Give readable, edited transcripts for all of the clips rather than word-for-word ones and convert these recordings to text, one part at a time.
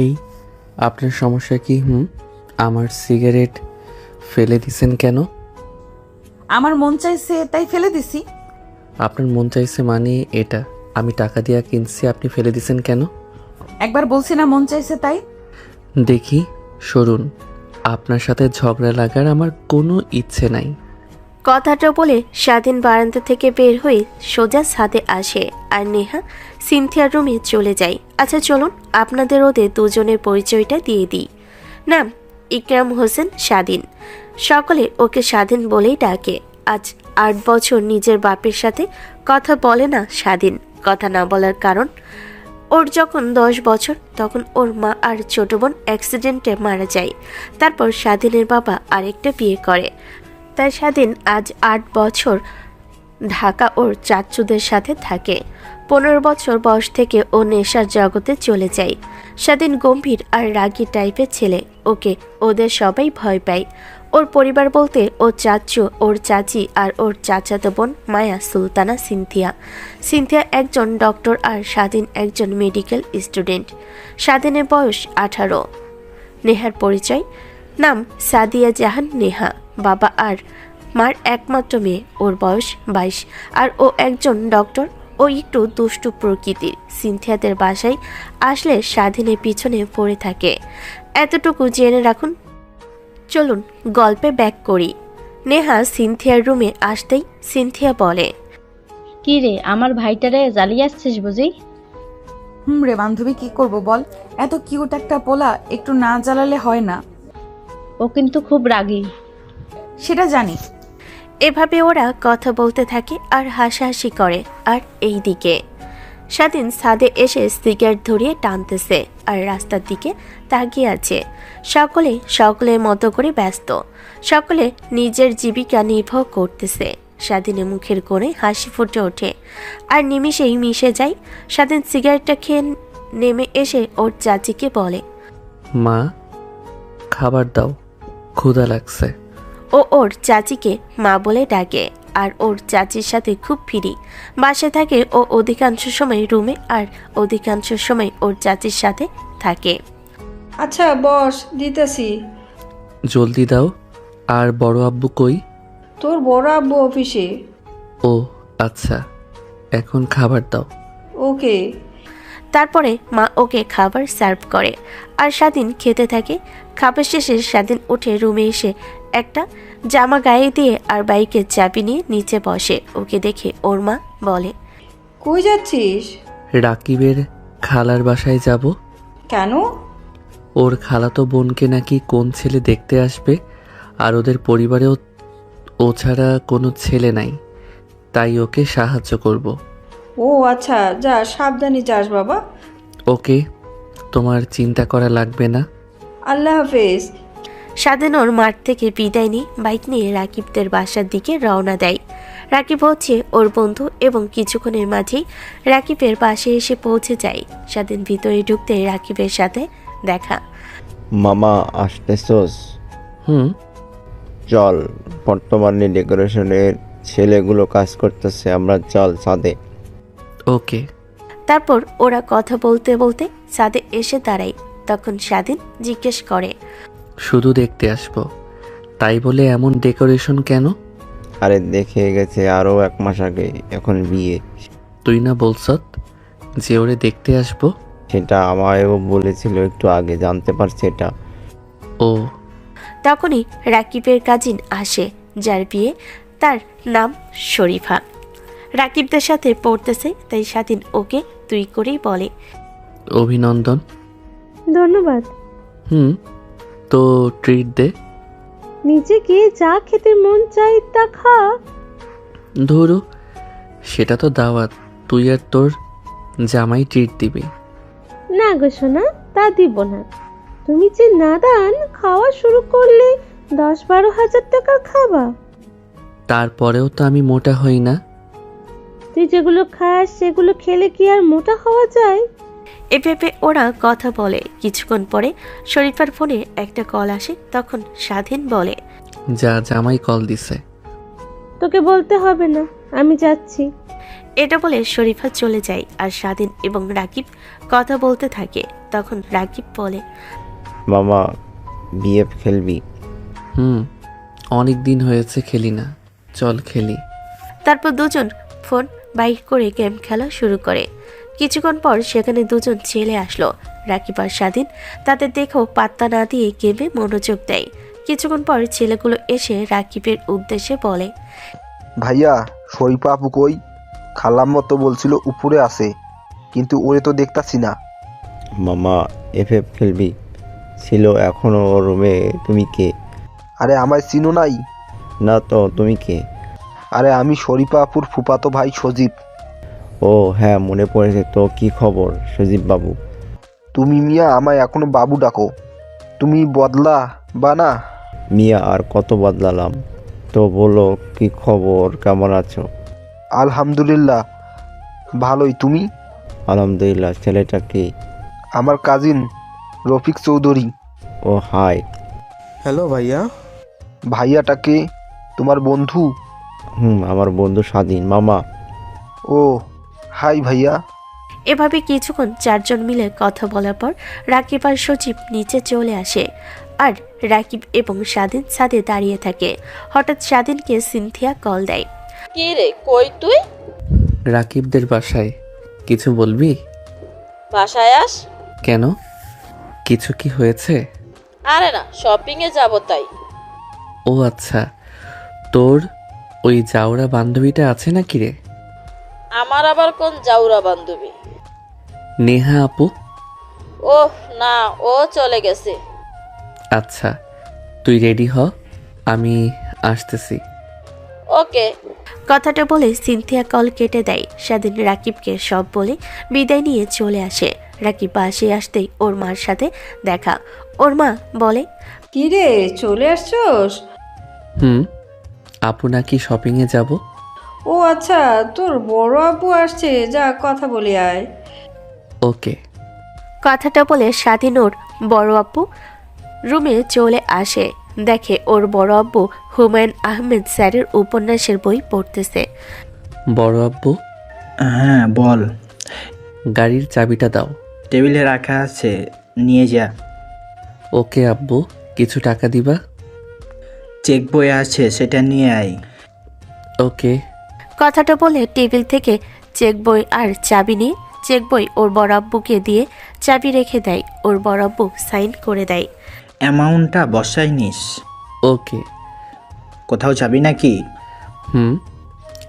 এই আপনার সমস্যা কি? আমার সিগারেট ফেলে দিছেন কেন? আমার মন চাইছে তাই ফেলে দিছি। আপনার মন চাইছে মানে এটা আমি টাকা দিয়া কিনছি, আপনি ফেলে দিছেন কেন? একবার বলছি না মন চাইছে তাই। দেখি সরুন, আপনার সাথে ঝগড়া লাগার আমার কোনো ইচ্ছে নাই। কথাটা বলে স্বাধীন বারান্দা থেকে বের হয়ে সোজা ছাদে আসে আর নেহা সিনথিয়ার রুমে চলে যায়। আচ্ছা চলুন আপনাদের ওদের দুজনের পরিচয়টা দিয়ে দিই। নাম ইকরাম হোসেন স্বাধীন, সকলে ওকে স্বাধীন বলেই ডাকে। আজ 8 বছর নিজের বাপের সাথে কথা বলে না স্বাধীন। কথা না বলার কারণ, ওর যখন 10 বছর তখন ওর মা আর ছোট বোন অ্যাক্সিডেন্টে মারা যায়। তারপর স্বাধীনের বাবা আরেকটা বিয়ে করে। তাই স্বাধীন আজ 8 বছর ঢাকা ওর চাচুদের সাথে থাকে। 15 বছর বয়স থেকে ও নেশার জগতে চলে যায়। স্বাধীন গম্ভীর আর রাগী টাইপের ছেলে, ওকে ওদের সবাই ভয় পায়। ওর পরিবার বলতে ওর চাচু, ওর চাচি আর ওর চাচাতো বোন মায়া, সুলতানা, সিনথিয়া। সিনথিয়া একজন ডক্টর আর স্বাধীন একজন মেডিকেল স্টুডেন্ট। স্বাধীনের বয়স 18। নেহার পরিচয়, নাম সাদিয়া জাহান নেহা, বাবা আর মার একমাত্র মেয়ে, ওর বয়স 22 আর ও একজন ডক্টর। ও একটু দুষ্টু প্রকৃতির। সিনথিয়াদের বাসায় আসলে স্বাধীনের পিছনে পড়ে থাকে। এতটুকু জেনে রাখুন। চলুন গল্পে ব্যাক করি। নেহা সিনথিয়ার রুমে আসতেই সিনথিয়া বলে, কি রে, আমার ভাইটারে জ্বালিয়ে আসছিস বুঝি? রে বান্ধবী, কি করব বল? এত কিউট একটা পোলা একটু না জ্বালালে হয় না। ও কিন্তু খুব রাগী। সেটা জানি। এভাবে ওরা কথা বলতে থাকে আর হাসাহাসি করে। আর এই দিকে স্বাধীন ছাদে এসে সিগারেট ধরিয়ে টানতেছে আর রাস্তার দিকে তাকিয়ে আছে। সকলের মতো করে ব্যস্ত, সকলে নিজের জীবিকা নির্বাহ করতেছে। স্বাধীনের মুখের কোণে হাসি ফুটে ওঠে আর নিমিষেই মিশে যায়। স্বাধীন সিগারেটটা খেয়ে নেমে এসে ওর চাচিকে বলে, মা, খাবার দাও, ক্ষুধা লাগছে। ও ওর চাচিকে মা বলে ডাকে আর ওর চাচির সাথে খুব ফ্রি। বাসায় থাকে ও অধিকাংশ সময় রুমে আর অধিকাংশ সময় ওর চাচির সাথে থাকে। আচ্ছা বস, দিতেছি। জলদি দাও। আর বড় আব্বু কই? তোর বড় আব্বু অফিসে। ও আচ্ছা, এখন খাবার দাও। ওকে। তারপরে মা ওকে খাবার সার্ভ করে আর স্বাধীন খেতে থাকে। খাবার শেষে স্বাধীন উঠে রুমে এসে একটা জামা গায়ে দিয়ে আর বাইকের চাবি নিয়ে নিচে বসে। ওকে দেখে ওর মা বলে, কই যাচ্ছিস? রাকিবের খালার বাসায় যাব। কেন? ওর খালাতো বোনকে নাকি কোন ছেলে দেখতে আসবে, আর ওদের পরিবারেও ও ছাড়া কোনো ছেলে নাই, তাই ওকে সাহায্য করব। ও আচ্ছা, যা সাবধানে যাস বাবা। ওকে, তোমার চিন্তা করা লাগবে না। আল্লাহ হাফেজ। স্বাধীন ওর মাঠ থেকে বিদায় নিয়ে বাইক নিয়ে রাকিবদের বাসার দিকে রওনা দেয়। রাকিব হচ্ছে ওর বন্ধু এবং কিছুক্ষণের মাঝেই রাকিবের পাশে এসে পৌঁছে যায়। স্বাধীন ভিতরে ঢুকতে রাকিবের সাথে দেখা। মামা আসতেছস? হুম। চল, বর্তমানে ডেকোরেশনের ছেলেগুলো কাজ করতেছে, আমরা চল ছাদে। ওকে। তারপর ওরা কথা বলতে বলতে ছাদে এসে দাঁড়ায়। তখন স্বাধীন জিজ্ঞেস করে, শুধু দেখতে আসবো তাই বলে এমন ডেকোরেশন কেন? আরে দেখে গেছে আরো 1 মাস আগে, এখন বিয়ে। তুই না বলছত যে ওরে দেখতে আসবো? সেটা আমায়ও বলেছিল একটু আগে, জানতে পারছি এটা। ও। তখনই রাকিবের কাজিন আসে, যার বিয়ে। তার নাম শরীফা। রাকিবদের সাথে পড়তেছে, তাই স্বাধীন ওকে তুই করেই বলে। অভিনন্দন। ধন্যবাদ। তো ট্রিট দে। নিচে গিয়ে যা খেতে মন চাই তা খা। ধরু, সেটা তো দাওয়াত, তুই আর তোর জামাই ট্রিট দিবি। না গো সোনা, তা দিব না। তুমি যে নাদান, খাওয়া শুরু করলে 10-12 হাজার টাকা খাবা। তারপরেও তো আমি মোটা হই না। তুই যেগুলো খাস সেগুলো খেলে কি আর মোটা হওয়া যায়? এভাবে ওরা কথা বলে। কিছুক্ষণ পরে শরীফার ফোনে একটা কল আসে। তখন স্বাধীন বলে, যা, জামাই কল দিছে। তোকে বলতে হবে না, আমি যাচ্ছি। এটা বলে শরীফা চলে যায় আর স্বাধীন এবং রাকিব কথা বলতে থাকে। তখন রাকিব বলে, মামা বিএফ খেলবি? অনেক দিন হয়েছে খেলি না, চল খেলি। তারপর দুজন ফোন বাইক করে গেম খেলা শুরু করে। কিছুক্ষণ পর সেখানে দুজন ছেলে আসলো। রাকিব আর স্বাধীন তাদের দেখেও পাত্তা না দিয়ে গেমে মনোযোগ দেয়। কিছুক্ষণ পর ছেলেগুলো এসে রাকিবের উদ্দেশ্যে বলে, ভাইয়া শরীফা আপু কই? খালাম মতো বলছিল উপরে আছে, কিন্তু ওরে তো দেখতাছি না। মামা এফএফ খেলবি? ছিল, এখনো ওর রুমে। তুমি কে? আরে আমায় চিনো নাই? না তো, তুমি কে? আরে আমি শরীফা আপুর ফুফাতো ভাই সজীব। ও হ্যাঁ, মনে পড়েছে। তো কি খবর সজীব বাবু? তুমি মিয়া আমায় এখনো বাবু ডাকো, তুমি বদলা বা না? মিয়া আর কত বদলালাম। তো বলো কি খবর, কেমন আছো? আলহামদুলিল্লাহ ভালোই, তুমি? আলহামদুলিল্লাহ। ছেলেটা কি? আমার কাজিন রফিক চৌধুরী। ও হাই। হ্যালো ভাইয়া। ভাইয়াটাকে তোমার বন্ধু? আমার বন্ধু স্বাধীন। মামা। ও হাই ভাইয়া। এভাবে কিছুক্ষণ চারজন মিলে কথা বলার পর রাকিব আর সজীব নিচে চলে আসে আর রাকিব এবং স্বাধীন ছাদে দাঁড়িয়ে থাকে। হঠাৎ স্বাধীনকে সিনথিয়া কল দেয়। কি রে, কই তুই? রাকিবদের বাসায়। কিছু বলবি? বাসায় আস। কেন, কিছু কি হয়েছে? আরে না, শপিং এ যাব তাই। ও আচ্ছা, তোর ওই জাউরা বান্ধবীটা আছে নাকি রে? আমার আবার কোন জাউরা বান্ধবী? নেহা আপু। ওহ না, ও চলে গেছে। আচ্ছা, তুই রেডি হ, আমি আসতেছি। ওকে। কথাটা বলে সিনথিয়া কল কেটে দেয়। স্বাধীন রাকিবকে সব বলে বিদায় নিয়ে চলে আসে। রাকিব বাসে আসতেই ওর মার সাথে দেখা। ওর মা বলে, কি রে, চলে আসছোস? আপু নাকি শপিংয়ে যাব। ও আচ্ছা, তোর বড় আপু আসছে, যা কথা বলি আয়। ওকে। কথাটা বলে স্বাধীন ওর বড় আব্বু রুমে চলে আসে। দেখে ওর বড় আব্বু হুমায়ুন আহমেদ স্যারের উপন্যাসের বই পড়তেছে। বড় আব্বু। হ্যাঁ বল। গাড়ির চাবিটা দাও। টেবিলে রাখা আছে, নিয়ে যা। ওকে আব্বু, কিছু টাকা দিবা? চেক বই আছে, সেটা নিয়ে আয়। ওকে। কথাটা বলে টেবিল থেকে চেক বই আর চাবি নিয়ে চেক বই ওর বড় আব্বুকে দিয়ে চাবি রেখে দেয়। ওর বড় আব্বু সাইন করে দেয়। অ্যামাউন্টটা বসাই নিস। ওকে। কোথাও যাবি নাকি?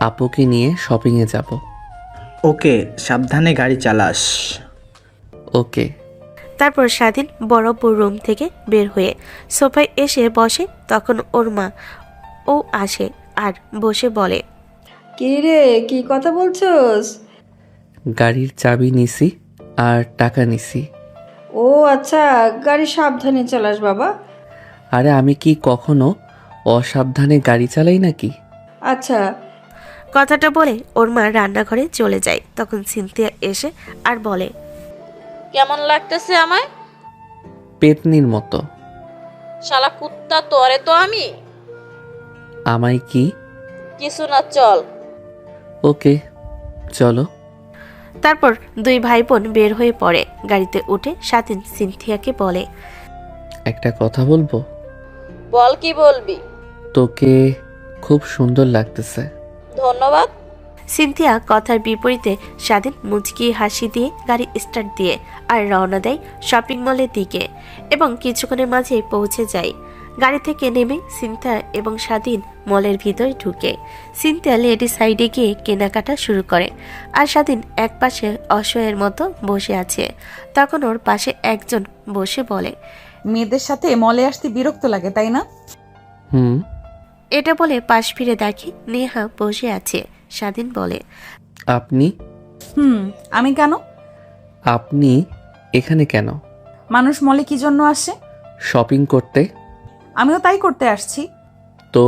আপুকে নিয়ে শপিংয়ে যাব। ওকে, সাবধানে গাড়ি চালাস। ওকে। তারপর স্বাধীন বড় আব্বুর রুম থেকে বের হয়ে সোফায় এসে বসে। তখন ওর মা ও আসে আর বসে বলে, কি রে, কি কথা বলছস? গাড়ির চাবি নিছি আর টাকা নিছি। ও আচ্ছা, গাড়ি সাবধানে চালাস বাবা। আরে আমি কি কখনো অসাবধানে গাড়ি চালাই নাকি? আচ্ছা। কথাটা বলে ওর মা রান্নাঘরে চলে যায়। তখন সিনথিয়া এসে আর বলে, কেমন লাগতেছে আমায়? পেতনির মতো। শালা কুত্তা, তোরে তো আমি। আমায় কি? কিছু না, চল। ওকে, চলো। তারপর দুই ভাই বোন বের হয়ে পড়ে। গাড়িতে উঠে স্বাধীন সিনথিয়াকে বলে, একটা কথা বলবো? বল, কি বলবি? তোকে খুব সুন্দর লাগতেছে। ধন্যবাদ। সিনথিয়া কথার বিপরীতে স্বাধীন মুচকি হাসি দিয়ে গাড়ি স্টার্ট দিয়ে আর রওনা দেয় শপিং মলের দিকে এবং কিছুক্ষণের মাঝেই পৌঁছে যায়। গাড়ি থেকে নেমে সিনথিয়া এবং স্বাধীন মলের ভিতরে ঢুকে। সিনথিয়া লেডি সাইডে গিয়ে কেনাকাটা শুরু করে আর স্বাধীন এক পাশে অসহায়ের মতো বসে আছে। তখন ওর পাশে একজন বসে বলে, মেয়েদের সাথে মলে আসতে বিরক্ত লাগে তাই না? এটা বলে পাশ ফিরে দেখে নেহা বসে আছে। স্বাধীন বলে, আপনি? আমি কেন? আপনি এখানে কেন? মানুষ মলে কি জন্য আসে? শপিং করতে। আমিও তাই করতে আসছি। তো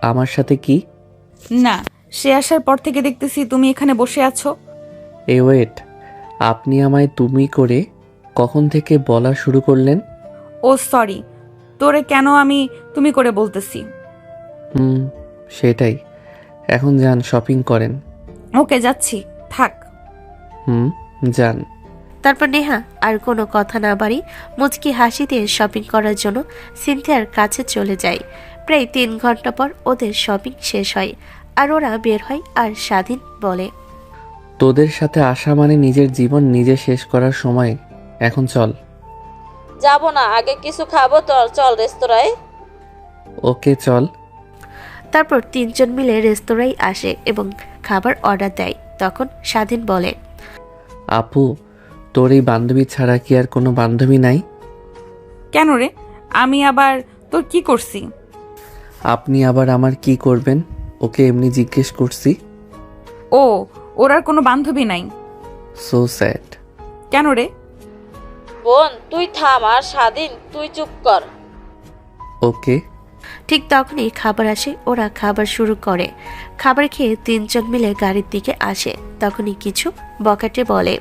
আমার সাথে কি? না, সে আসার পর থেকে দেখতেছি তুমি এখানে বসে আছো। ওয়েট, আপনি আমায় তুমি করে কখন থেকে বলা শুরু করলেন? ও সরি, তোরে কেন আমি তুমি করে বলতেছি? সেটাই। এখন যান, শপিং করেন। ওকে যাচ্ছি, থাক। হুম, যান। তারপর নেহা আর কোনো কথা না বাড়ি মুচকি হাসি দিয়ে শপিং করার জন্য সিনথিয়ার কাছে চলে যায়। প্রায় 3 ঘন্টা পর ওদের শপিং শেষ হয় আর ওরা বের হয়। আর স্বাধীন বলে, তোদের সাথে আসা মানে নিজের জীবন নিজে শেষ করার সময়। এখন চল। যাব না, আগে কিছু খাবো তো, চল রেস্তোরাঁয়। ওকে চল। তারপর 3 জন মিলে রেস্তোরাঁয় আসে এবং খাবার অর্ডার দেয়। তখন স্বাধীন বলে, আপু, তোর এই বান্ধবী ছাড়া কি আর কোনো বান্ধবী নাই? কেন রে, আমি আবার তোর কি করছি? আপনি আবার আমার কি করবেন? ওকে এমনি জিজ্ঞেস করছি। ও, ওর আর কোনো বান্ধবী নাই? So sad. কেন রে? বোন তুই থাম, আর স্বাধীন তুই চুপ কর। ওকে। ঠিক তখনই খাবার আসে। ওরা খাবার শুরু করে। খাবার খেয়ে 3 জন মিলে গাড়ির দিকে আসে। তখনই কিছু বকাটে বলে,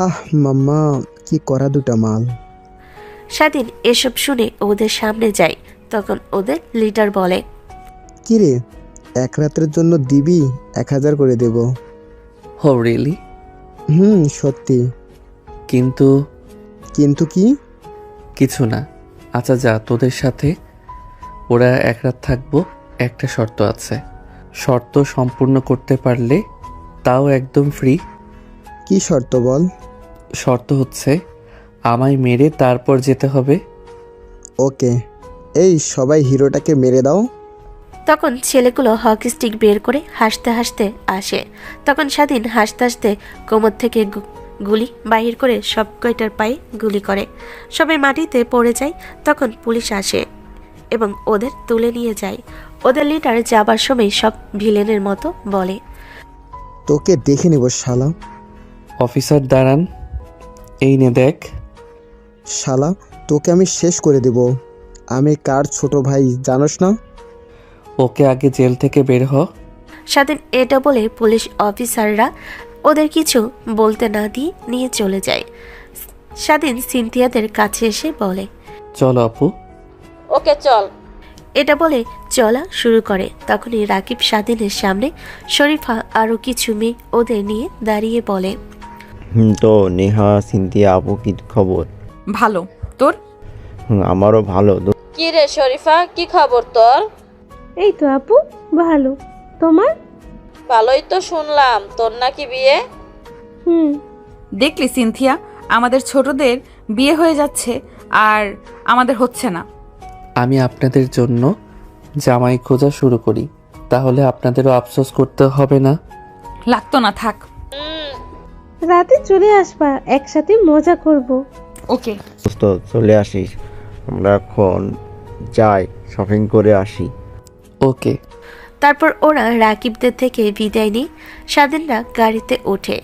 আহ মাম্মা, কি করা দুটা মাল। স্বাধীন এসব শুনে ওদের সামনে যায়। তখন ওদের লিডার বলে, কি রে, 1 রাতের জন্য দিবি? 1000 করে দেব। হো রিয়েলি? সত্যি। কিন্তু কিন্তু কি? কিছু না। আচ্ছা যা, তোদের সাথে ওরা 1 রাত থাকবো। একটা শর্ত আছে, শর্ত সম্পূর্ণ করতে পারলে তাও একদম ফ্রি। কি শর্ত বল? শর্ত হচ্ছে আমায় মেরে তারপর যেতে হবে। ওকে, এই সবাই হিরোটাকে মেরে দাও। তখন ছেলেগুলো হকি স্টিক বের করে হাসতে হাসতে আসে। তখন স্বাধীন হাসতে হাসতে কোমর থেকে গুলি বাহির করে সব কয়টার পায়ে গুলি করে। সবাই মাটিতে পড়ে যায়। তখন পুলিশ আসে এবং ওদের তুলে নিয়ে যায়। ওদের লিডার যাবার সময় সব ভিলেনের মতো বলে, তোকে দেখে নেব শালা। অফিসার দাঁড়ান, এই নে দেখ। শালা, তোকে আমি শেষ করে দেব। আমি কার ছোট ভাই জানোস না? ওকে আগে জেল থেকে বের হ। স্বাধীন এটা বলে পুলিশ অফিসাররা ওদের কিছু বলতে না দিয়ে নিয়ে চলে যায়। স্বাধীন সিনথিয়াদের কাছে এসে বলে, চলো আপু। ওকে চল। এটা বলে চলা শুরু করে। তখনই রাকিব স্বাধীনের সামনে শরীফা আরো কিছু মেয়ে ওদের নিয়ে দাঁড়িয়ে বলে, তো নেহা, সিনথিয়া আপু কি খবর? ভালো, তোর? আমারও ভালো। কি রে শরীফা, কি খবর তোর? এই তো আপু, ভালো। তোমার? ভালোই তো শুনলাম, তোর নাকি বিয়ে? দেখলি সিনথিয়া, আমাদের ছোটদের বিয়ে হয়ে যাচ্ছে আর আমাদের হচ্ছে না। আমি আপনাদের জন্য জামাই খোঁজা শুরু করি, তাহলে আপনাদেরও আফসোস করতে হবে না। লাগতো না, থাক। রাতে চলে আসবা, একসাথে মজা করব। ওকে। দোস্ত চলে আসিস, আমরা এখন যাই, শপিং করে আসি। ওকে। তারপর ওরা রাকিবদের থেকে বিদায় নিয়ে স্বাধীনরা গাড়িতে ওঠে,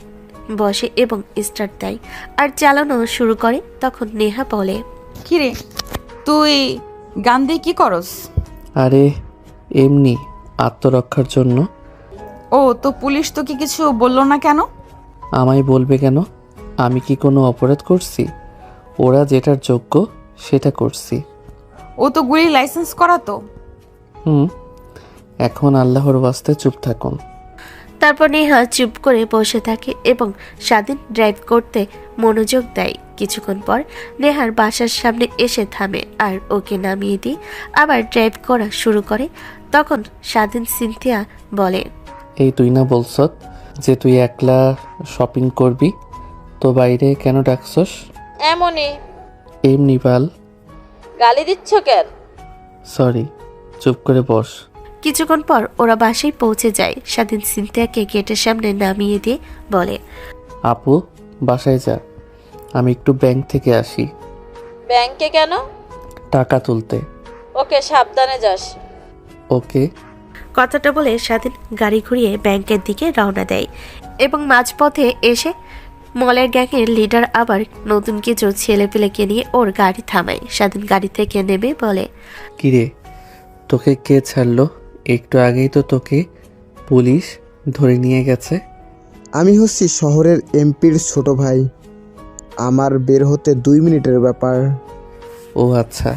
বসে এবং স্টার্ট দেয় আর চালানো শুরু করে। তখন নেহা বলে, কিরে, তুই গান দিয়ে কি করস? আরে এমনি আত্মরক্ষার জন্য। ও, তো পুলিশ তোকে কিছু বললো না কেন? আমায় বলবে কেন? আমি কি কোনো অপরাধ করছি? ওরা যেটার যোগ্য সেটা করছি। ও তো গুলি লাইসেন্স করা তো। এখন আল্লাহর ওয়াস্তে চুপ থাকুন। তারপর নেহা চুপ করে বসে থাকে এবং স্বাধীন ড্রাইভ করতে মনোযোগ দেয়। কিছুক্ষণ পর নেহার বাসার সামনে এসে থামে আর ওকে নামিয়ে দিয়ে আবার ড্রাইভ করা শুরু করে। তখন স্বাধীন সিনথিয়া বলে, এই তুই না বলছত যে তুই একলা শপিং করবি, তো বাইরে কেন ডাকছস? এমনই। এমনি বাল। গালি দিচ্ছ কেন? সরি, চুপ করে বস। কিছুক্ষণ পর ওরা বাসায় পৌঁছে যায়। স্বাধীন সিনথিয়াকে গেটের সামনে নামিয়ে দিয়ে বলে, আপু বাসায় যা, আমি একটু ব্যাংক থেকে আসি। ব্যাংকে কেন? টাকা তুলতে। ওকে, সাবধানে যাস। ওকে। কথাটা বলে স্বাধীন গাড়ি ঘুরিয়ে ব্যাংকের দিকে রওনা দেয় এবং মাঝপথে এসে মলের গ্যাংয়ের লিডার আবার নতুন কিছু ছেলেপেলেকে নিয়ে ওর গাড়ি থামায়। স্বাধীন গাড়ি থেকে নেমে বলে, কিরে, তোকে কে ছাড়লো? একটু আগেই তো তোকে পুলিশ ধরে নিয়ে গেছে। আমি হচ্ছি শহরের এমপির ছোট ভাই, আমার বের হতে 2 মিনিটের ব্যাপার। ও আচ্ছা,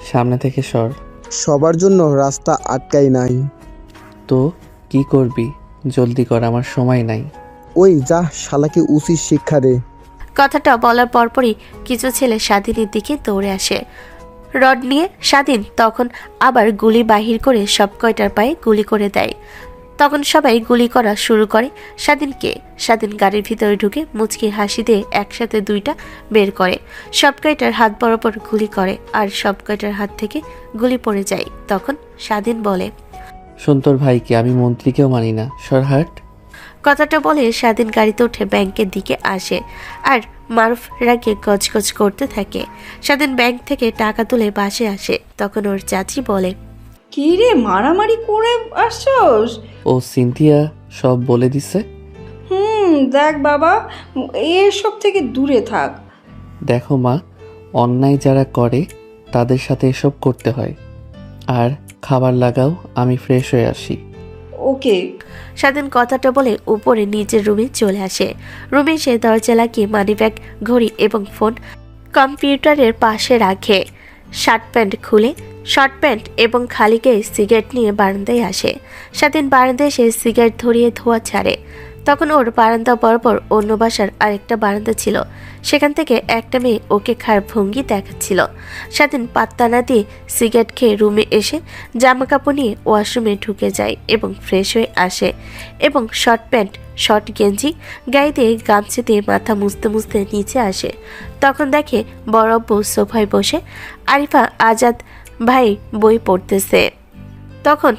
সামনে থেকে সর। সবার জন্য রাস্তা আটকাই নাই। তো কি করবি? জলদি কর, আমার সময় নাই। ওই যা, শালাকে উচিত শিক্ষা দে। কথাটা বলার পরপরই কিছু ছেলে স্বাধীনের দিকে দৌড়ে আসে রড নিয়ে। স্বাধীন তখন আবার গুলি বাহির করে সব কয়টার পায়ে গুলি করে দেয়। তখন সবাই গুলি করা শুরু করে স্বাধীনকে। স্বাধীন গাড়ির ভিতরে ঢুকে মুচকি হাসি দিয়ে একসাথে দুইটা বের করে, সব কয়টার হাত বরাবর গুলি করে, আর সব কয়টার হাত থেকে গুলি পড়ে যায়। তখন স্বাধীন বলে, শোন, তোর ভাইকে আমি মন্ত্রীকেও মানি না, সরহাট। কথাটা বলে স্বাধীন গাড়িতে উঠে ব্যাংকের দিকে আসে, আর মারুফ রাগে গজগজ করতে থাকে। স্বাধীন ব্যাংক থেকে টাকা তুলে বাসে আসে। তখন ওর চাচি বলে, কি রে, মারামারি করে আসছস? ও সিনথিয়া সব বলে দিছে। দেখ বাবা, এসব থেকে দূরে থাক। দেখো মা, অন্যায় যারা করে তাদের সাথে এসব করতে হয়। আর খাবার লাগাও, আমি ফ্রেশ হয়ে আসি। ওকে। স্বাধীন কথাটা বলে উপরে নিজের রুমে চলে আসে। রুমে সে দরজা লাগিয়ে মানিব্যাগ, ঘড়ি এবং ফোন কম্পিউটারের পাশে রাখে। শার্ট প্যান্ট খুলে শর্ট প্যান্ট এবং খালি গায়ে সিগারেট নিয়ে বারান্দায় আসে। স্বাধীন বারান্দায় এসে সিগারেট ধরিয়ে ধোয়া ছাড়ে। তখন ওর বারান্দা বরাবর অন্য বাসার আরেকটা বারান্দা ছিল, সেখান থেকে একটা মেয়ে ওকে খারাপ ভঙ্গি দেখাচ্ছিল। স্বাধীন পাত্তা না দিয়ে সিগারেট খেয়ে রুমে এসে জামা কাপড় নিয়ে ওয়াশরুমে ঢুকে যায় এবং ফ্রেশ হয়ে আসে, এবং শর্ট প্যান্ট, শর্ট গেঞ্জি গায়ে দিয়ে গামছা দিয়ে মাথা মুছতে মুছতে নিচে আসে। তখন দেখে বড় আব্বু সোফায় বসে আরিফা আজাদ ভাই বই পড়তেছে। তখন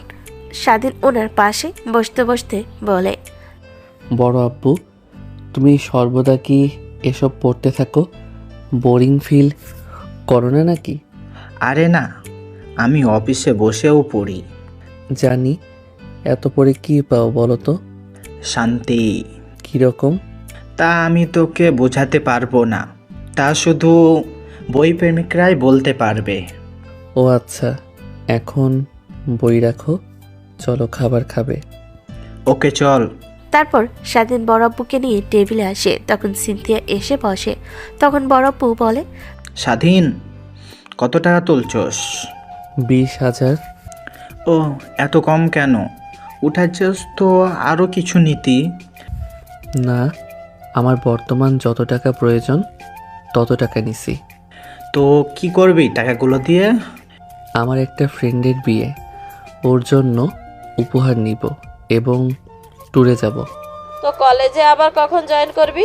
স্বাধীন ওনার পাশে বসতে বসতে বলে, বড় আব্বু, তুমি সর্বদা কি এসব পড়তে থাকো? বোরিং ফিল করো না নাকি? আরে না, আমি অফিসে বসেও পড়ি। জানি, এত পড়ে কি পাও বলো তো? শান্তি। কীরকম? তা আমি তোকে বোঝাতে পারবো না, তা শুধু বই প্রেমিকরাই বলতে পারবে। ও আচ্ছা, এখন বই রাখো, চলো খাবার খাবে। ওকে চল। তারপর স্বাধীন বড়াব্বুকে নিয়ে টেবিলে আসে। তখন সিনথিয়া এসে বসে। তখন বড়াব্বু বলে, স্বাধীন, কত টাকা তুলছস? 20,000। ও, এত কম কেন? উঠাচ্ছস তো আরও কিছু নীতি। না, আমার বর্তমান যত টাকা প্রয়োজন তত টাকা নিছি। তো কি করবি টাকাগুলো দিয়ে? আমার একটা ফ্রেন্ডের বিয়ে, ওর জন্য উপহার নিব এবং ট্যুরে যাব। তো কলেজে আবার কখন জয়েন করবি?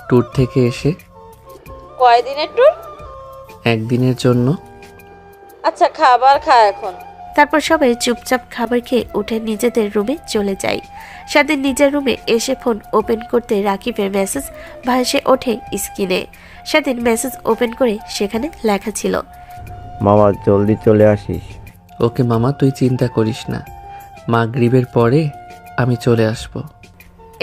ট্যুর থেকে এসে। কয়দিনের ট্যুর? একদিনের জন্য। আচ্ছা, খাবার খা এখন। তারপর সবাই চুপচাপ খাবার খেয়ে উঠে নিজেদের রুমে চলে যায়। স্বাধীন নিজের রুমে এসে ফোন ওপেন করতে রাকিবের মেসেজ ভাসে ওঠে স্ক্রিনে। স্বাধীন মেসেজ ওপেন করে সেখানে লেখা ছিল, মামা জলদি চলে আসিস। ওকে মামা, তুই চিন্তা করিস না, মাগরিবের পরে আমি চলে আসব।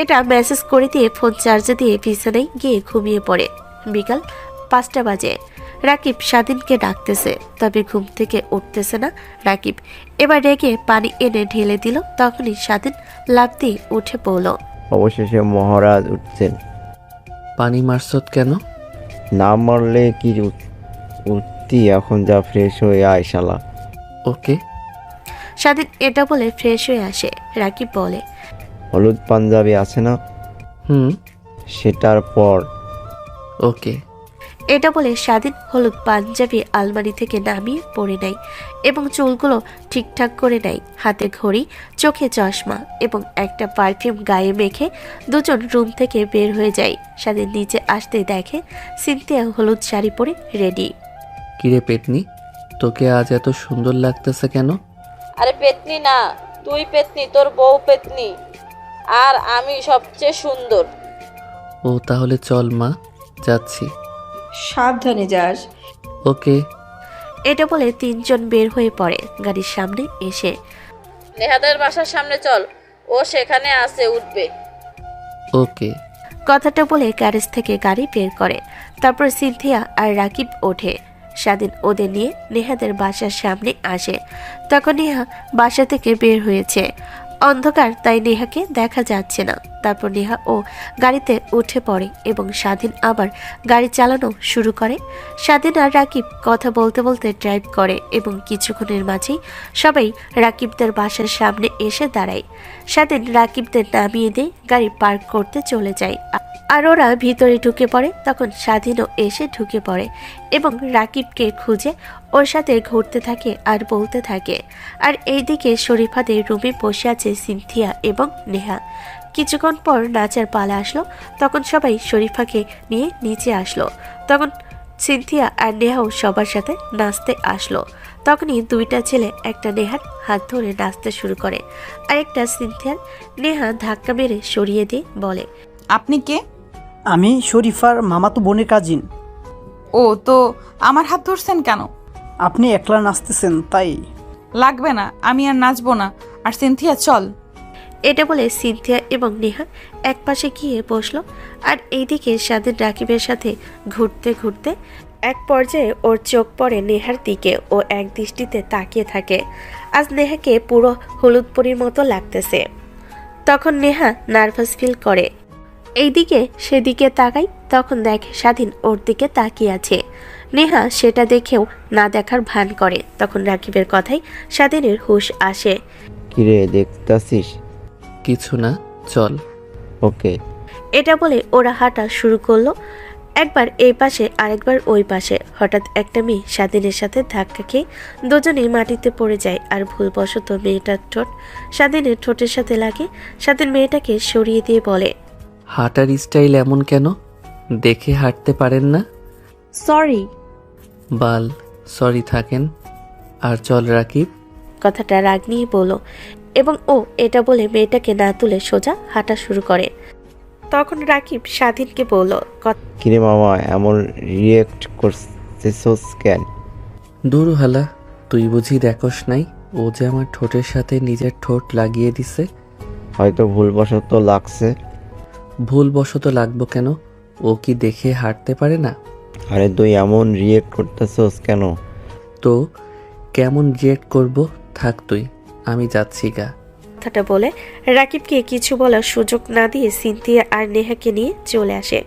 এটা মেসেজ করে দিয়ে ফোন চার্জে দিয়ে বিছানায় গিয়ে ঘুমিয়ে পড়ে। বিকাল 5টা বাজে। রাকিব স্বাধীনকে ডাকতেছে, তবে ঘুম থেকে উঠতেছে না রাকিব। এবার রেগে পানি এনে ঢেলে দিল। তখনই স্বাধীন লাফ দিয়ে উঠে পড়ল। অবশেষে মহারাজ উঠছেন। পানি মারছত কেন? না মারলে কি উঠতি? এখন যা, ফ্রেশ হয়ে আয় শালা। ওকে। স্বাধীন এটা বলে ফ্রেশ হয়ে আসে। রাকিব বলে, হলুদ পাঞ্জাবি আছে না? সেটার পর। ওকে। এটা বলে স্বাধীন হলুদ পাঞ্জাবি আলমারি থেকে নামিয়ে পরে নেয় এবং চুলগুলো ঠিকঠাক করে নেয়। হাতে ঘড়ি, চোখে চশমা এবং একটা পারফিউম গায়ে মেখে দুজন রুম থেকে বের হয়ে যায়। স্বাধীন নিচে আসতে দেখে সিনথিয়া হলুদ শাড়ি পরে রেডি। কিরে পেতনি, তোকে আজ এত সুন্দর লাগতেছে কেন? আরে পেতনি না, তুই পেতনি, তোর বউ পেতনি, আর আমি সবচেয়ে সুন্দর। ও তাহলে চল মা, যাচ্ছি। সাবধানে যাস। ওকে। এটা বলে তিনজন বের হয়ে পড়ে গাড়ির সামনে এসে। নেহাদের বাসার সামনে চল, ও সেখানে আছে, উঠবে। ওকে। কথাটা বলে গ্যারেজ থেকে গাড়ি বের করে। তারপর সিনথিয়া আর রাকিব ওঠে। স্বাধীন ওদের নিয়ে নেহাদের বাসার সামনে আসে। তখন নেহা বাসা থেকে বের হয়েছে। অন্ধকার, তাই নেহাকে দেখা যাচ্ছে না। তারপর নেহা ও গাড়িতে উঠে পড়ে এবং স্বাধীন আবার গাড়ি চালানো শুরু করে। স্বাধীন আর রাকিব কথা বলতে বলতে ড্রাইভ করে এবং কিছুক্ষণের মাঝেই সবাই রাকিবদের বাসার সামনে এসে দাঁড়ায়। স্বাধীন রাকিবদের নামিয়ে দিয়ে গাড়ি পার্ক করতে চলে যায় আর ওরা ভিতরে ঢুকে পড়ে। তখন স্বাধীনও এসে ঢুকে পড়ে এবং রাকিবকে খুঁজে ওর সাথে ঘুরতে থাকে আর বলতে থাকে। আর এইদিকে শরীফাদের রুমে বসে আছে সিনথিয়া এবং নেহা। কিছুক্ষণ পর নাচের পালা আসলো। তখন সবাই শরীফাকে নিয়ে নিচে আসলো। তখন সিনথিয়া আর নেহাও সবার সাথে নাচতে আসলো। তখনই দুইটা ছেলে একটা নেহার হাত ধরে নাচতে শুরু করে আর একটা সিনথিয়ার। নেহা ধাক্কা মেরে সরিয়ে দিয়ে বলে, আপনি কে? আমি শরীফার মামাতো বোনের কাজিন। ও তো আমার হাত ধরছেন কেন? আপনি একলা নাচতেছেন তাই। লাগবে না, আমি আর নাচবো না। আর সিনথিয়া চল। এটা বলে সিনথিয়া এবং নেহা এক পাশে গিয়ে বসলো। আর এইদিকে স্বাধীন রাকিবের সাথে ঘুরতে ঘুরতে এক পর্যায়ে ওর চোখ পড়ে নেহার দিকে। ও এক দৃষ্টিতে তাকিয়ে থাকে। আজ নেহাকে পুরো হলুদ পরীর মতো লাগতেছে। তখন নেহা নার্ভাস ফিল করে। এইদিকে সেদিকে তাকাই, তখন দেখে স্বাধীন ওর দিকে তাকিয়ে আছে। নেহা সেটা দেখেও না দেখার ভান করে। তখন রাকিবের কথাই স্বাধীনের হুঁশ আসে। কিরে দেখতাছিস? কিছু না, চল। ওকে। এটা বলে ওরা হাঁটা শুরু করলো, একবার এই পাশে আরেকবার ওই পাশে। হঠাৎ একটা মেয়ে স্বাধীনের সাথে ধাক্কা খেয়ে দুজনেই মাটিতে পড়ে যায় আর ভুলবশত মেয়েটার ঠোঁট স্বাধীনের ঠোঁটের সাথে লাগে। স্বাধীন মেয়েটাকে সরিয়ে দিয়ে বলে, হাঁটার স্টাইল এমন কেন? দেখে হাঁটতে পারেন না? সরি। বাল সরি থাকেন। আর চল রাকিব। কথাটা রাগ নিয়ে বলল এবং ও এটা বলে মেয়েটাকে না তুলে সোজা হাঁটা শুরু করে। তখন রাকিব স্বাধীনকে বলল, কিরে মামা এমন রিয়েক্ট করছিস কেন? দূর হালা, তুই বুঝি দেখোস নাই ও যে আমার ঠোঁটের সাথে নিজের ঠোঁট লাগিয়ে দিছে? হয়তো ভুলবশত লাগছে। ভুলবশত লাগবো কেন? ও কি দেখে হাঁটতে পারে না? আরে তুই এমন রিয়েক্ট করতেছস কেন? তো কেমন রিয়েক্ট করব? থাক তুই, আমি যাচ্ছি গা। কথাটা বলে রাকিবকে কিছু বলার সুযোগ না দিয়ে সিনথিয়া আর নেহাকে নিয়ে চলে আসে।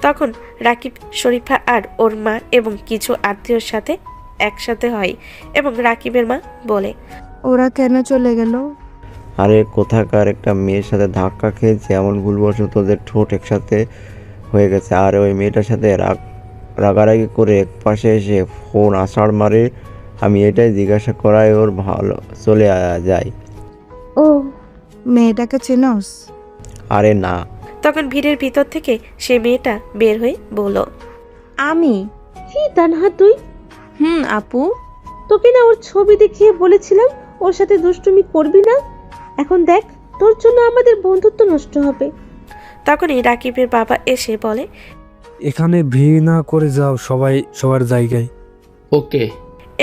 তখন রাকিব শরীফা আর ওর মা এবং কিছু আত্মীয়র সাথে একসাথে হয় এবং রাকিবের মা বলে, ওরা কেন চলে গেল? আরে কোথাকার একটা মেয়ের সাথে ধাক্কা খেয়েছে, এমন ভুলবশত ওদের ঠোঁট একসাথে হয়ে গেছে। আর ওই মেয়েটার সাথে রাগারাগি করে এক পাশে এসে ফোন আছাড় মারে। আমি এটাই জিজ্ঞাসা করায় ওর ভালো চলে যায়। ও, মেয়েটাকে চেনস? আরে না। তখন ভিড়ের ভিতর থেকে সে মেয়েটা বের হয়ে বলল, আমি। কি তানহা তুই? আপু। তোকে না ওর ছবি দেখিয়ে বলেছিলাম ওর সাথে দুষ্টুমি করবি না। এখন দেখ, তোর জন্য আমাদের বন্ধুত্ব নষ্ট হবে। তখনই রাকিবের বাবা এসে বলে, এখানে ভিড় না করে যাও সবাই সবার জায়গায়। ওকে।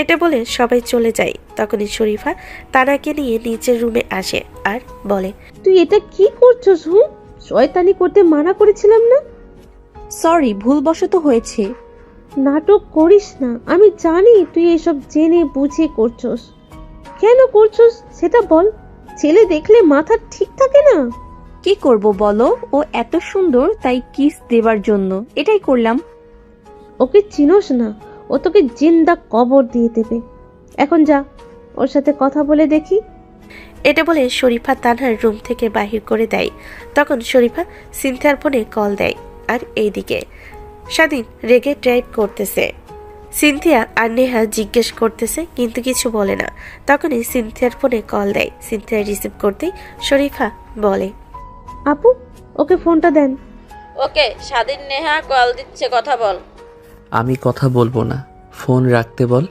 এটা বলে সবাই চলে যায়। তখনই শরীফা তানাকে নিয়ে নিচের রুমে আসে আর বলে, তুই এটা কি করছস? শয়তানি করতে মানা করেছিলাম না? সরি, ভুলবশত হয়েছে। নাটক করিস না, আমি জানি তুই এসব জেনে বুঝে করছস। কেন করছস সেটা বল। ছেলে দেখলে মাথা ঠিক থাকে না? কি করব বলো? ও এত সুন্দর, তাই কিস দেবার জন্য এটাই করলাম। ওকে চিনোস না, ও তোকে জিন্দা কবর দিয়ে দেবে। এখন যা, ওর সাথে কথা বলে দেখি। এটা বলে শরীফা তানহার রুম থেকে বাহির করে দেয়। তখন শরীফা সিনথিয়ার ফোনে কল দেয় আর এইদিকে স্বাধীন রেগে ড্রাইভ করতেছে। সিনথিয়া আর নেহা জিজ্ঞেস করতেছে কিন্তু কিছু বলে না। তখনই সিনথিয়ার ফোনে কল দেয়। সিনথিয়া রিসিভ করতেই শরীফা বলে, আপু ওকে ফোনটা দেন। ওকে, স্বাধীন নেহা কল দিচ্ছে, কথা বল। আমি কথা বলবো না, ফোন রাখতে বল।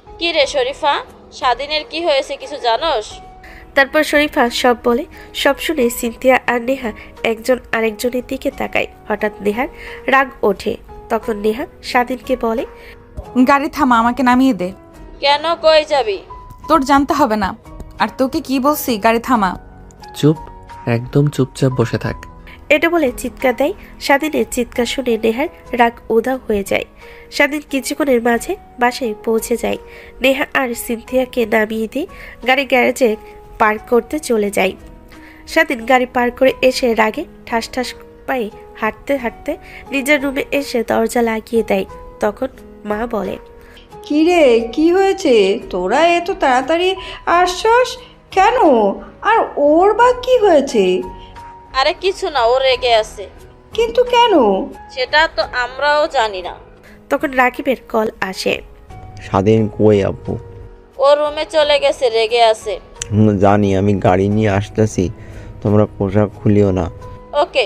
কি রে শরীফা, স্বাধীনের কি হয়েছে কিছু জানোস? তারপর শরীফা সব বলে। সব শুনে সিনথিয়া আর নেহা একজন আরেকজনের দিকে তাকায়। হঠাৎ নেহার রাগ ওঠে। তখন নেহা স্বাধীনকে বলে, গাড়ি থামা, আমাকে নামিয়ে দে। কেন, কই যাবি? তোর জানতে হবে না। আর তোকে কি বলছি, গাড়ি থামা। চুপ, একদম চুপচাপ বসে থাক। এটা বলে চিৎকার দেয়। স্বাধীনের চিৎকার শুনে নেহার রাগ উধাও হয়ে যায়। স্বাধীন কিছুক্ষণের মাঝে বাসায় পৌঁছে যায়। নেহা আর সিনথিয়াকে নামিয়ে দিয়ে গাড়ি গ্যারেজে পার্ক করতে চলে যায়। স্বাধীন গাড়ি পার্ক করে এসে রাগে ঠাস ঠাস পায়ে হাঁটতে হাঁটতে নিজের রুমে এসে দরজা লাগিয়ে দেয়। তখন মা বলে, কি রে, কি হয়েছে? তোরা এত তাড়াতাড়ি আসছস কেন? আর ওর বা কি হয়েছে? আরে কিছু না, ও রেগে আছে। কিন্তু কেন? সেটা তো আমরাও জানি না। তখন রাকিবের কল আসে। স্বাধীন কই আপু? ও রুমে চলে গেছে, রেগে আছে। জানি, আমি গাড়ি নিয়ে আসতেছি, তোমরা পোশাক খুলিও না। ওকে।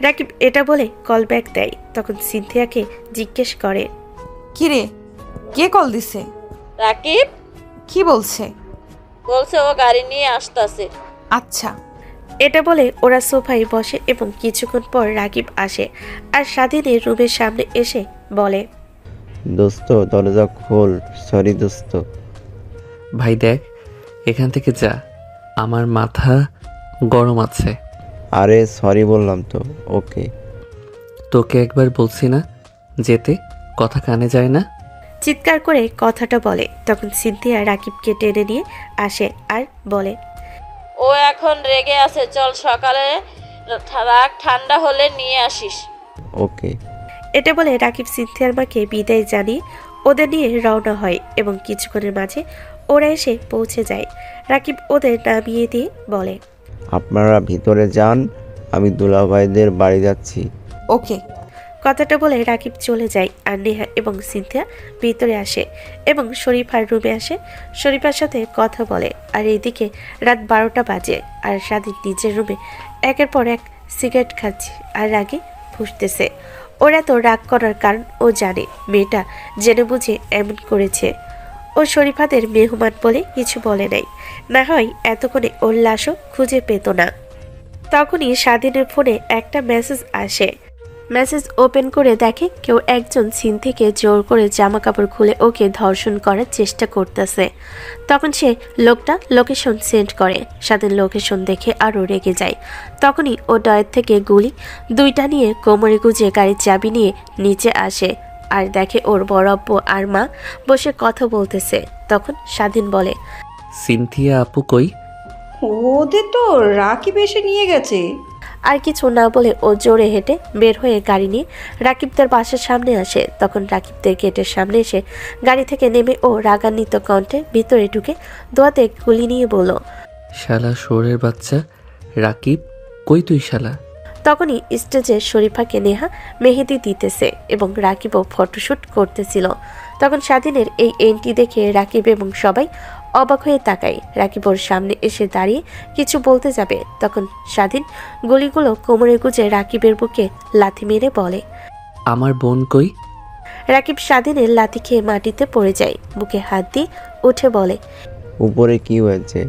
রাকিব এটা বলে কল ব্যাক দেয়। তখন সিনথিয়াকে জিজ্ঞেস করে, কিরে, কে কল দিছে? রাকিব কি বলছে? বলছে ও গাড়ি নিয়ে আসতেছে। আচ্ছা। এটা বলে ওরা সোফায় বসে এবং কিছুক্ষণ পর রাকিব আসে আর স্বাধীনের রুমের সামনে এসে বলে, দোস্ত দরজা খোল। সরি দোস্ত। ভাই দেখ, এখান থেকে যা, আমার মাথা গরম আছে। আরে সরি বললাম তো। ওকে। তোকে একবার বলছি না যেতে, কথা কানে যায় না? চিৎকার করে কথাটা বলে। তখন সিনথিয়া রাকিবকে টেনে নিয়ে আসে আর বলে, ও এখন রেগে আছে, চল সকালে রাগ ঠান্ডা হলে নিয়ে আসিস। ওকে। এটা বলে রাকিব সিনথিয়ার মাকে বিদায় জানিয়ে ওদের নিয়ে রওনা হয় এবং কিছুক্ষণের মাঝে ওরা এসে পৌঁছে যায়। রাকিব ওদের নামিয়ে দিয়ে বলে, আপনারা ভিতরে যান, আমি দুলাভাইদের বাড়ি যাচ্ছি। ওকে। কথাটা বলে রাকিব চলে যায় আর নেহা এবং সিনথিয়া ভিতরে আসে এবং শরীফার রুমে আসে, শরীফার সাথে কথা বলে। আর এইদিকে রাত 12টা বাজে আর স্বাধীন নিজের রুমে একের পর এক সিগারেট খাচ্ছে আর রাগে ফুঁসতেছে। ওরা তো রাগ করার কারণ ও জানে, মেয়েটা জেনে বুঝে এমন করেছে। ও শরীফাদের মেহমান বলে কিছু বলে নাই, না হয় এতক্ষণে ওর লাশও খুঁজে পেত না। তখনই স্বাধীনের ফোনে একটা মেসেজ আসে। মেসেজ ওপেন করে দেখে কেউ একজন সিন থেকে জোর করে জামা কাপড় খুলে ওকে ধর্ষণ করার চেষ্টা করতেছে। তখন সে লোকটা লোকেশন সেন্ড করে। স্বাধীন লোকেশন দেখে আরও রেগে যায়। তখনই ও ডয়ের থেকে গুলি দুইটা নিয়ে কোমরে গুজে গাড়ির চাবি নিয়ে নিচে আসে আর দেখে ওর বড় আব্বু আর মা বসে কথা বলতেছে। তখন স্বাধীন বলে, সিনথিয়া আপু কই? ওদের তো রাকিব এসে নিয়ে গেছে। আর কিছু না বলে ও জোরে হেঁটে বের হয়ে গাড়ি নিয়ে রাকিবদের বাসার সামনে আসে। তখন রাকিবদের গেটের সামনে এসে গাড়ি থেকে নেমে ও রাগান্বিত কণ্ঠে ভিতরে ঢুকে দোয়াতে গুলি নিয়ে বলল, শালা শোরের বাচ্চা, রাকিব কই তুই শালা? তখনই স্টেজে শরীফাকে নেহা মেহেদি দিতেছে এবং রাকিবও ফটোশ্যুট করতেছিল। তখন স্বাধীনের এই এন্ট্রি দেখে রাকিব এবং সবাই অবাক হয়ে তাকায়। রাকিব ওর সামনে এসে দাঁড়িয়ে কিছু বলতে যাবে, তখন স্বাধীন গুলিগুলো কোমরে গুজে রাকিবের বুকে লাথি মেরে বলে, আমার বোন কই? রাকিব স্বাধীনের লাথি খেয়ে মাটিতে পড়ে যায়। বুকে হাত দিয়ে উঠে বলে, উপরে কি হয়েছে?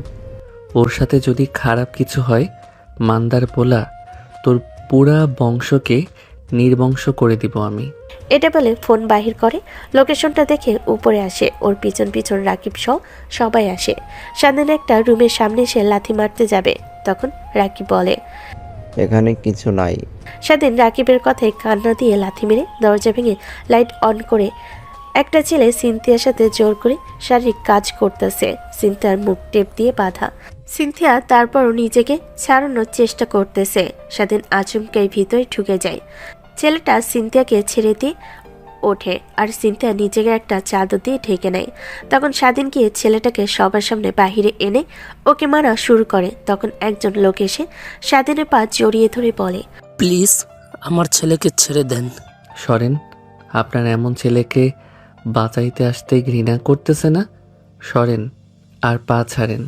ওর সাথে যদি খারাপ কিছু হয়, মান্দার পোলা, তোর পুরা বংশকে নির্বংশ করে দিব আমি। এটা বলে ফোন বাহির করে। লোকেশনটা দেখে উপরে আসে। ওর পিছন পিছন রাকিব সহ সবাই আসে। স্বাধীন একটা রুমের সামনে এসে লাথি মারতে যাবে, তখন রাকিব বলে, এখানে কিছু নাই। স্বাধীন রাকিবের কথায় কান্না দিয়ে লাথি মেরে দরজা ভেঙে লাইট অন করে একটা ছেলে সিনথিয়ার সাথে জোর করে শারীরিক কাজ করতেছে। সিনথিয়ার মুখ টেপ দিয়ে বাঁধা। সিনথিয়া তারপরও নিজেকে ছাড়ানোর চেষ্টা করতেছে। স্বাধীন আচমকাই ভিতরে ঢুকে যায়। ছেলেটা সিনথিয়াকে ছেড়ে দিয়ে ওঠে আর সিনথিয়া নিজেকে একটা চাদর দিয়ে ঢেকে নেয়। তখন স্বাধীন গিয়ে ছেলেটাকে সবার সামনে বাহিরে এনে ওকে মারা শুরু করে। তখন একজন লোক এসে স্বাধীনের পা জড়িয়ে ধরে বলে, প্লিজ আমার ছেলেকে ছেড়ে দেন। সরেন, আপনার এমন ছেলেকে বাঁচাইতে আসতে ঘৃণা করতেছে না? সরেন আর পা ছাড়েন।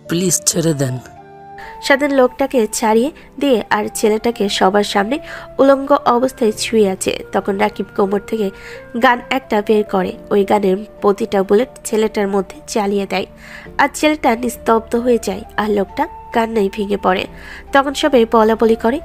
প্লিজ ছেড়ে দেন। স্বাধীন লোকটাকে ছাড়িয়ে দিয়ে আর ছেলেটাকে সবার সামনে উলঙ্গ অবস্থায় শুয়ে আছে। তখন রাকিব কোমর থেকে গান একটা বের করে। ওই গানের প্রতিটা বুলেট ছেলেটার মধ্যে চালিয়ে দেয় আর ছেলেটা নিস্তব্ধ হয়ে যায় আর লোকটা কান্নায় ভেঙে পড়ে। তখন সবাই বলা বলি করে,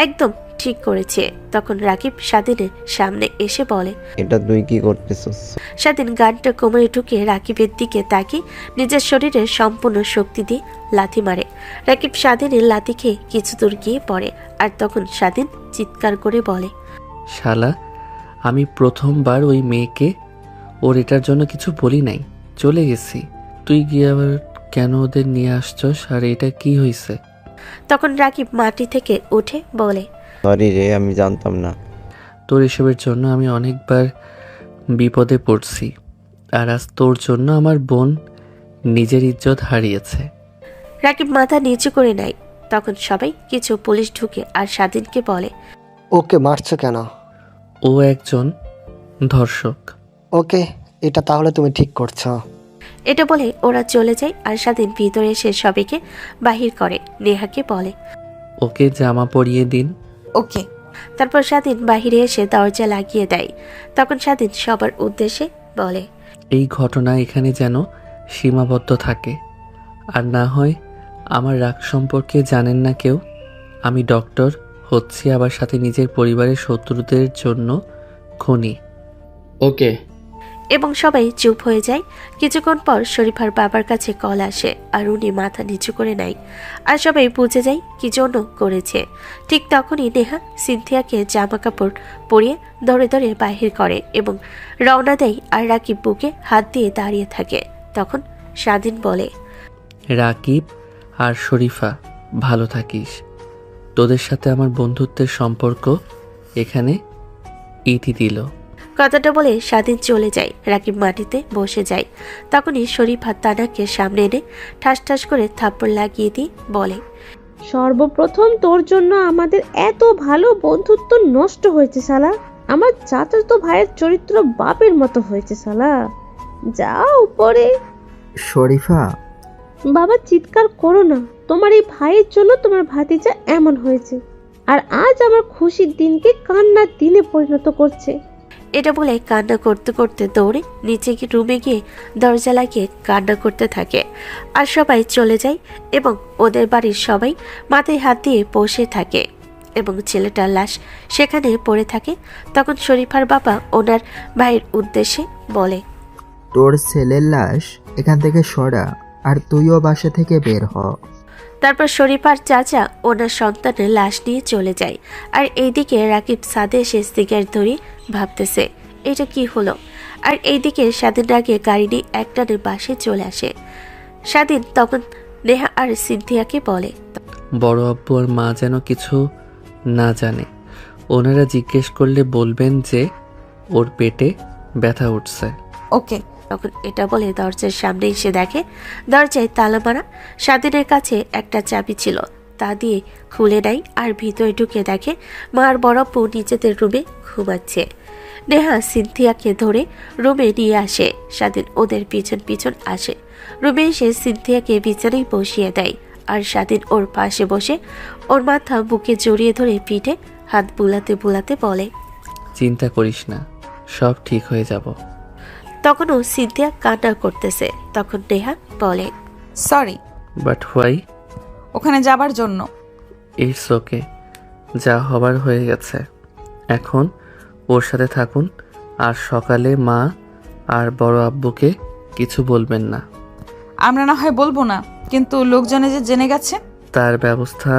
একদম ঠিক করেছে। তখন রাকিব স্বাধীনের সামনে এসে বলে, এটা তুই কি করতেছস? স্বাধীন গানটা কোমরে ঢুকে রাকিবের দিকে তাকিয়ে নিজের শরীরে সম্পূর্ণ শক্তি দিয়ে লাথি মারে। রাকিব স্বাধীনের লাথি খেয়ে কিছু দূর গিয়ে পড়ে আর তখন স্বাধীন চিৎকার করে বলে, শালা, আমি প্রথমবার ওই মেয়েকে ওর এটার জন্য কিছু বলি নাই, চলে গেছি। তুই গিয়ে আবার কেন ওদের নিয়ে আসছস আর এটা কি হয়েছে? তখন রাকিব মাটি থেকে উঠে বলে, সরি রে, আমি জানতাম না। তোর এসবের জন্য আমি অনেকবার বিপদে পড়ছি, আর আজ তোর জন্য আমার বোন নিজের ইজ্জত হারিয়েছে। রাকিব মাথা নিচু করে নেয়। তখন সবাই কিছু পুলিশ ঢুকে আর স্বাধীনকে বলে, ওকে মারছো কেন? ও একজন ধর্ষক। ওকে, এটা তাহলে তুমি ঠিক করছো। এটা বলে ওরা চলে যায় আর স্বাধীন ভিতরে এসে সবাইকে বাহির করে। নেহাকে বলে, ওকে জামা পরিয়ে দিন। ওকে। তারপর স্বাধীন বাহিরে এসে দরজা লাগিয়ে দেয়। তখন স্বাধীন সবার উদ্দেশ্যে বলে, এই ঘটনা এখানে যেন সীমাবদ্ধ থাকে, আর না হয় আমার রাগ সম্পর্কে জানেন না কেউ। আমি ডক্টর হচ্ছি, আবার সাথে নিজের পরিবারের শত্রুদের জন্য খুনি। ওকে। এবং সবাই চুপ হয়ে যায়। কিছুক্ষণ পর শরীফার বাবার কাছে কল আসে আর উনি মাথা নিচু করে নেয় আর সবাই বুঝে যায় কি জন্য করেছে। ঠিক তখনই নেহা সিনথিয়াকে জামা কাপড় পরিয়ে ধরে ধরে বাহির করে এবং রওনা দেয় আর রাকিব বুকে হাত দিয়ে দাঁড়িয়ে থাকে। তখন স্বাধীন বলে, রাকিব আর শরীফা, ভালো থাকিস। তোদের সাথে আমার বন্ধুত্বের সম্পর্ক এখানে ইতি দিল। কথাটা বলে স্বাধীন চলে যায়। রাকিব মাটিতে বসে যায়। তখনই শরীফা তানাকে সামনে এনে ঠাস ঠাস করে থাপ্পড় লাগিয়ে দিয়ে বলে, সর্বপ্রথম তোর জন্য আমাদের এত ভালো বন্ধুত্ব নষ্ট হয়েছে শালা। আমার চাচাতো ভাইয়ের চরিত্র বাপের মতো হয়েছে শালা। যা উপরে। শরীফা, বাবা চিৎকার করো না, তোমার এই ভাইয়ের জন্য তোমার ভাতিজা এমন হয়েছে, আর আজ আমার খুশির দিনকে কান্নার দিনে পরিণত করছে। এটা বলে কান্না করতে করতে দৌড়ে নিচে গিয়ে রুমে গিয়ে দরজা লাগিয়ে কান্না করতে থাকে। আর সবাই চলে যায় এবং ওদের বাড়ির সবাই মাথায় হাত দিয়ে বসে থাকে এবং ছেলেটার লাশ সেখানে পড়ে থাকে। তখন শরীফার বাবা ওনার ভাইয়ের উদ্দেশ্যে বলে, তোর ছেলের লাশ এখান থেকে সরা, আর তুইও বাসা থেকে বের হ। তারপর শরীফার চাচা ওনার সন্তানের লাশ নিয়ে চলে যায়। আর এইদিকে রাকিব ছাদে এসে সিগারেট ধরে ভাবতেছে এটা কি হলো। আর এইদিকে স্বাধীন রাগে গাড়ি নিয়ে একটানে বাসে চলে আসে। স্বাধীন তখন নেহা আর সিনথিয়াকে বলে, বড় আব্বু আর মা যেন কিছু না জানে। ওনারা জিজ্ঞেস করলে বলবেন যে ওর পেটে ব্যথা উঠছে। ওকে। তখন এটা বলে দরজার সামনে এসে দেখে দরজায় তালা মারা। স্বাধীনের কাছে একটা চাবি ছিল, তা দিয়ে খুলে নেয় আর ভিতরে ঢুকে দেখে মা আর বড় আপু নিজেদের রুমে ঘুমাচ্ছে। নেহা সিনথিয়াকে ধরে রুমে নিয়ে আসে। স্বাধীন ওদের পিছন পিছন আসে। রুমে এসে সিনথিয়াকে বিছানায় বসিয়ে দেয় আর স্বাধীন ওর পাশে বসে ওর মাথা বুকে জড়িয়ে ধরে পিঠে হাত বুলাতে বুলাতে বলে, চিন্তা করিস না, সব ঠিক হয়ে যাব। তখনও সিনথিয়া কান্না করতেছে। তখন নেহা বলে, সরি। But why? ওখানে যাবার জন্য। ইটস ওকে, যা হবার হয়ে গেছে। এখন ওর সাথে থাকুন, আর সকালে মা আর বড় আব্বুকে কিছু বলবেন না। আমরা না হয় বলবো না, কিন্তু লোকজনে যে জেনে গেছে। তার ব্যবস্থা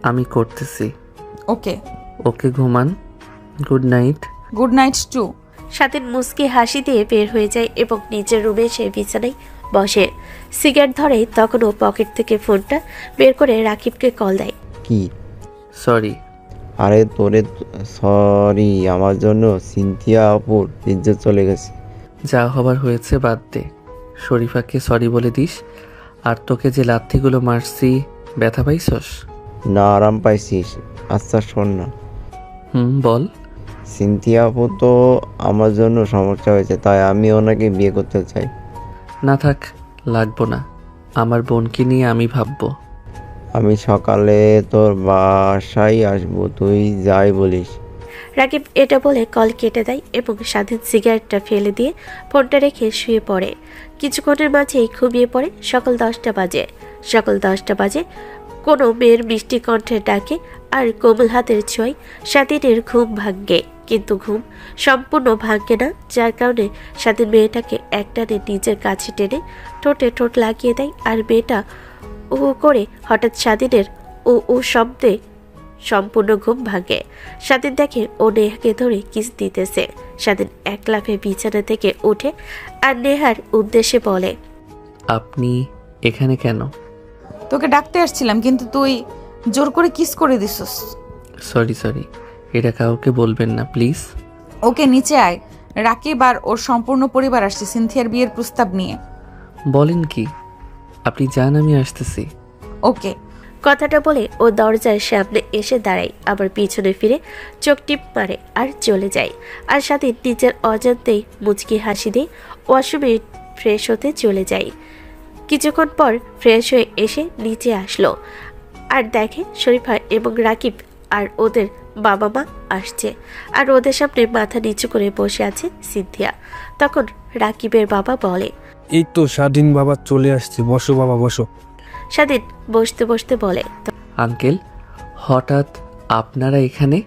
আমি করতেছি। ওকে। ওকে, ঘুমান। Good night. Good night too. স্বাধীন মুস্কি হাসি দিয়ে বের হয়ে যায় এবং নিজের রুমে এসে বিছানায় বসে সিগারেট ধরে। তখন ও পকেট থেকে ফোনটা বের করে রাকিবকে কল দেয়। কি? সরি। আরে তোরে সরি, আমার জন্য সিনথিয়া আপুর ইজ্জত চলে গেছে। যা হবার হয়েছে বাদ দে, শরীফাকে সরি বলে দিস। আর তোকে যে লাথিগুলো মারছি, ব্যথা পাইছস? না, আরাম পাইছিস। আচ্ছা শোন না। বল। সিনথিয়া আপু তো আমার জন্য সমস্যা হয়েছে, তাই আমি ওনাকে বিয়ে করতে চাই। না থাক, লাগবো না। আমার বোনকে নিয়ে আমি ভাববো। আমি সকালে তোর বাসায় আসবো, তুই যাই বলিস। রাকিব এটা বলে কল কেটে দেয় এবং স্বাধীন সিগারেটটা ফেলে দিয়ে ফোনটা রেখে শুয়ে পড়ে। কিছুক্ষণের মাঝেই ঘুমিয়ে পড়ে। সকাল 10টা বাজে। সকাল 10টা বাজে কোনো মেয়ের মিষ্টি কণ্ঠে ডাকে আর কোমল হাতের ছোঁয়ায় স্বাধীনের ঘুম ভাঙ্গে, কিন্তু ঘুম সম্পূর্ণ ভাঙ্গে না, যার কারণে স্বাধীন মেয়েটাকে একটানে নিজের কাছে টেনে ঠোঁটে ঠোঁট লাগিয়ে দেয়। আর মেয়েটা ও করে হঠাৎ স্বাধীনের ও শব্দে সম্পূর্ণ ঘুম ভাঙে। স্বাধীন দেখে ও নেহাকে ধরে কিস দিতেছে। স্বাধীন এক লাফে বিছানা থেকে উঠে আর নেহার উদ্দেশ্যে বলে, আপনি এখানে কেন? তোকে ডাকতে আসছিলাম কিন্তু তুই জোর করে কিস করে দিছস। সরি, এটা কাউকে বলবেন না প্লিজ। ওকে নিচে আয়, রাকিব আর ওর সম্পূর্ণ পরিবার আসছে সিনথিয়ার বিয়ের প্রস্তাব নিয়ে। বলেন কি? আপনি যান, আমি আসতেছি। ওকে। কথাটা বলে ও দরজার সামনে এসে দাঁড়ায়, আবার পিছনে ফিরে চোখ টিপ মারে আর চলে যায়। আর সাথে নিজের অজান্তেই মুচকি হাসি দিয়ে ওয়াশরুমে ফ্রেশ হতে চলে যায়। কিছুক্ষণ পর ফ্রেশ হয়ে এসে নিচে আসলো আর দেখে শরীফা এবং রাকিব আর ওদের বাবা মা আসছে, আর ওদের সামনে মাথা নিচু করে বসে আছে সিনথিয়া। তখন রাকিবের বাবা বলে, এই তো স্বাধীন বাবা চলে আসছে, বসো বাবা বসো। স্বাধীন বসতে বসতে বলে, আঙ্কেল, হঠাৎ আপনারা এখানে?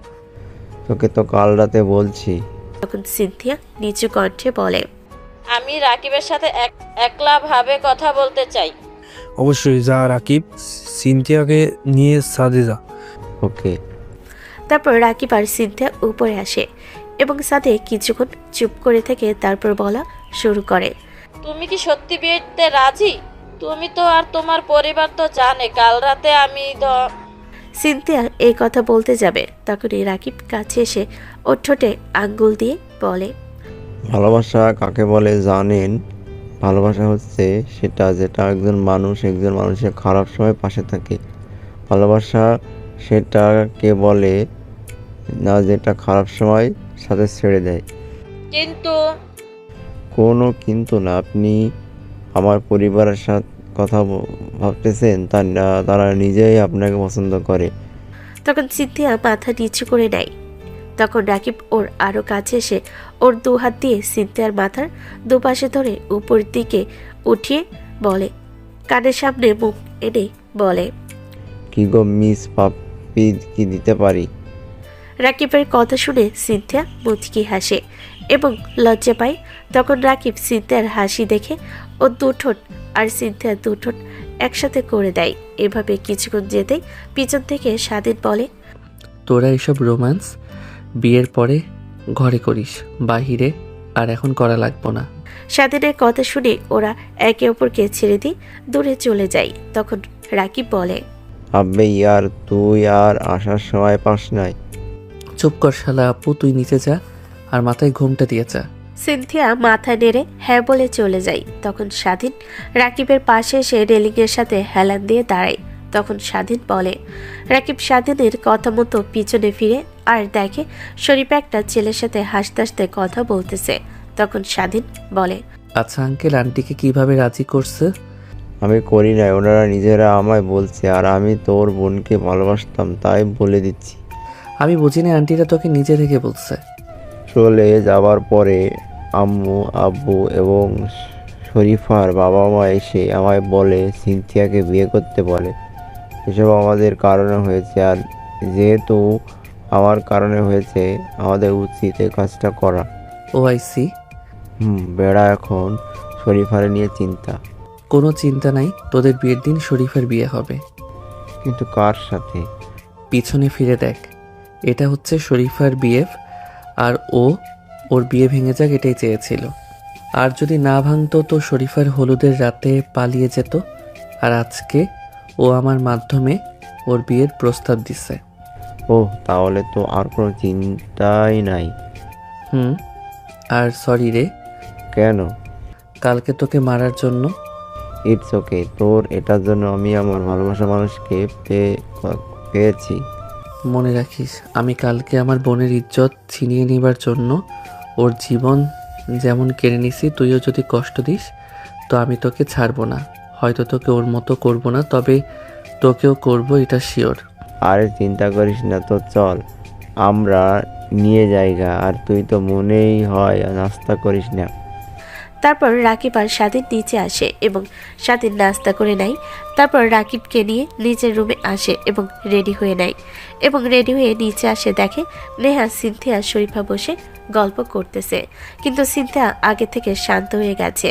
তোকে তো কাল রাতে বলছি। তখন সিনথিয়া নিচু কণ্ঠে বলে, আমি রাকিবের সাথে একলা ভাবে কথা বলতে চাই। অবশ্যই যা রাকিব, সিনথিয়াকে নিয়ে সাদে যা। ওকে। তারপর রাকিব আর সিনথিয়া উপরে আসে এবং সাথে কিছুক্ষণ চুপ করে থেকে তারপর বলা শুরু করে, তুমি কি সত্যি বিয়েতে রাজি? তুমি তো আর তোমার পরিবার তো জানে কাল রাতে আমি সিনথিয়া এই কথা বলতে যাবে, তখনই রাকিব কাছে এসে ওর ঠোঁটে আঙ্গুল দিয়ে বলে, ভালোবাসা কাকে বলে জানেন? ভালোবাসা হচ্ছে সেটা যেটা একজন মানুষের খারাপ সময় পাশে থাকে। ভালোবাসা সেটাকে বলে না যেটা খারাপ সময় সাথে ছেড়ে দেয়। কিন্তু কোনো কিন্তু না। আপনি আমার পরিবারের সাথে কথা ভাবতেছেন, তারা নিজেই আপনাকে পছন্দ করে। তখন সিনথিয়া মাথা নিচু করে নেয়। তখন রাকিব ওর আরো কাছে এসে ওর দু হাত দিয়ে সিনথিয়ার মাথার দুপাশে ধরে উপর দিকে উঠিয়ে বলে, কানের সামনে মুখ এনে বলে, কি গো মিস পাপ্পি, কি দিতে পারি? রাকিবের কথা শুনে সিনথিয়া মুচকি হাসে এবং লজ্জা পায়। তখন রাকিব সিনথিয়ার হাসি দেখে ও দুঠোঁট আর সিনথিয়া দুঠোঁট একসাথে করে দেয়। এভাবে কিছুক্ষণ যেতেই পিছন থেকে স্বাধীন বলে, তোরা এসব রোম্যান্স বিয়ের পরে ঘরে করিস, বাহিরে আর এখন করা লাগবো না। স্বাধীনের কথা শুনে ওরা একে অপরকে ছেড়ে দিয়ে দূরে চলে যায়। তখন রাকিব বলে, আব্বে ইয়ার, তুই আর আসার সময় পাস নাই। চুপ কর শালা আপু, তুই নিচে যা আর মাথায় ঘুমটা দিয়ে যা। সিনথিয়া মাথা নেড়ে হ্যাঁ বলে চলে যায়। তখন স্বাধীন রাকিবের পাশে এসে রেলিংয়ের সাথে হেলান দিয়ে দাঁড়ায়। তখন স্বাধীন বলে, রাকিব স্বাধীনের কথা মতো পিছনে ফিরে আর দেখে শরীফা একটা ছেলের সাথে হাসতে হাসতে কথা বলতেছে। তখন স্বাধীন বলে, আচ্ছা আঙ্কেল, আন্টিকে কিভাবে রাজি করছে? আমি করি নাই, ওনারা নিজেরা আমায় বলছে। আর আমি তোর বোনকে ভালোবাসতাম তাই বলে দিচ্ছি। আমি বুঝিনি আন্টিরা তোকে নিজে থেকে বলছে। চলে যাবার পরে আম্মু, আব্বু এবং শরীফার বাবা মা এসে আমায় বলে সিনথিয়াকে বিয়ে করতে বলে। এসব আমাদের কারণে হয়েছে, আর যেহেতু আমার কারণে হয়েছে আমাদের উচিত এই কাজটা করা। ও আই সি। বেড়া এখন শরীফারে নিয়ে চিন্তা। কোনো চিন্তা নাই, তোদের বিয়ের দিন শরীফের বিয়ে হবে। কিন্তু কার সাথে? পিছনে ফিরে দেখ, এটা হচ্ছে শরীফার বিয়ে, আর ওর বিয়ে ভেঙে যাক এটাই চেয়েছিল। আর যদি না ভাঙতো তো শরীফার হলুদের রাতে পালিয়ে যেত, আর আজকে ও আমার মাধ্যমে ওর বিয়ের প্রস্তাব দিছে। ও, তাহলে তো আর কোনো চিন্তাই নাই। আর সরি রে। কেন? কালকে তোকে মারার জন্য। ইটস ওকে, তোর এটার জন্য আমি আমার ভালোবাসা মানুষকে পেয়েছি। মনে রাখিস, আমি কালকে আমার বোনের ইজ্জত ছিনিয়ে নেবার জন্য ওর জীবন যেমন কেড়ে নিছি, তুইও যদি কষ্ট দিস তো আমি তোকে ছাড়বো না। হয়তো তোকে ওর মতো করবো না, তবে তোকেও করবো, এটা শিওর। আরে চিন্তা করিস না, তো চল আমরা নিয়ে যাইগা। আর তুই তো মনেই হয় নাস্তা করিস না। তারপর রাকিব আর স্বাধীন নিচে আসে এবং স্বাধীন নাস্তা করে নেয়। তারপর রাকিবকে নিয়ে নিজের রুমে আসে এবং রেডি হয়ে নেয় এবং রেডি হয়ে নিচে আসে দেখে নেহা, সিনথিয়া, শরীফা বসে গল্প করতেছে। কিন্তু সিনথিয়া আগে থেকে শান্ত হয়ে গেছে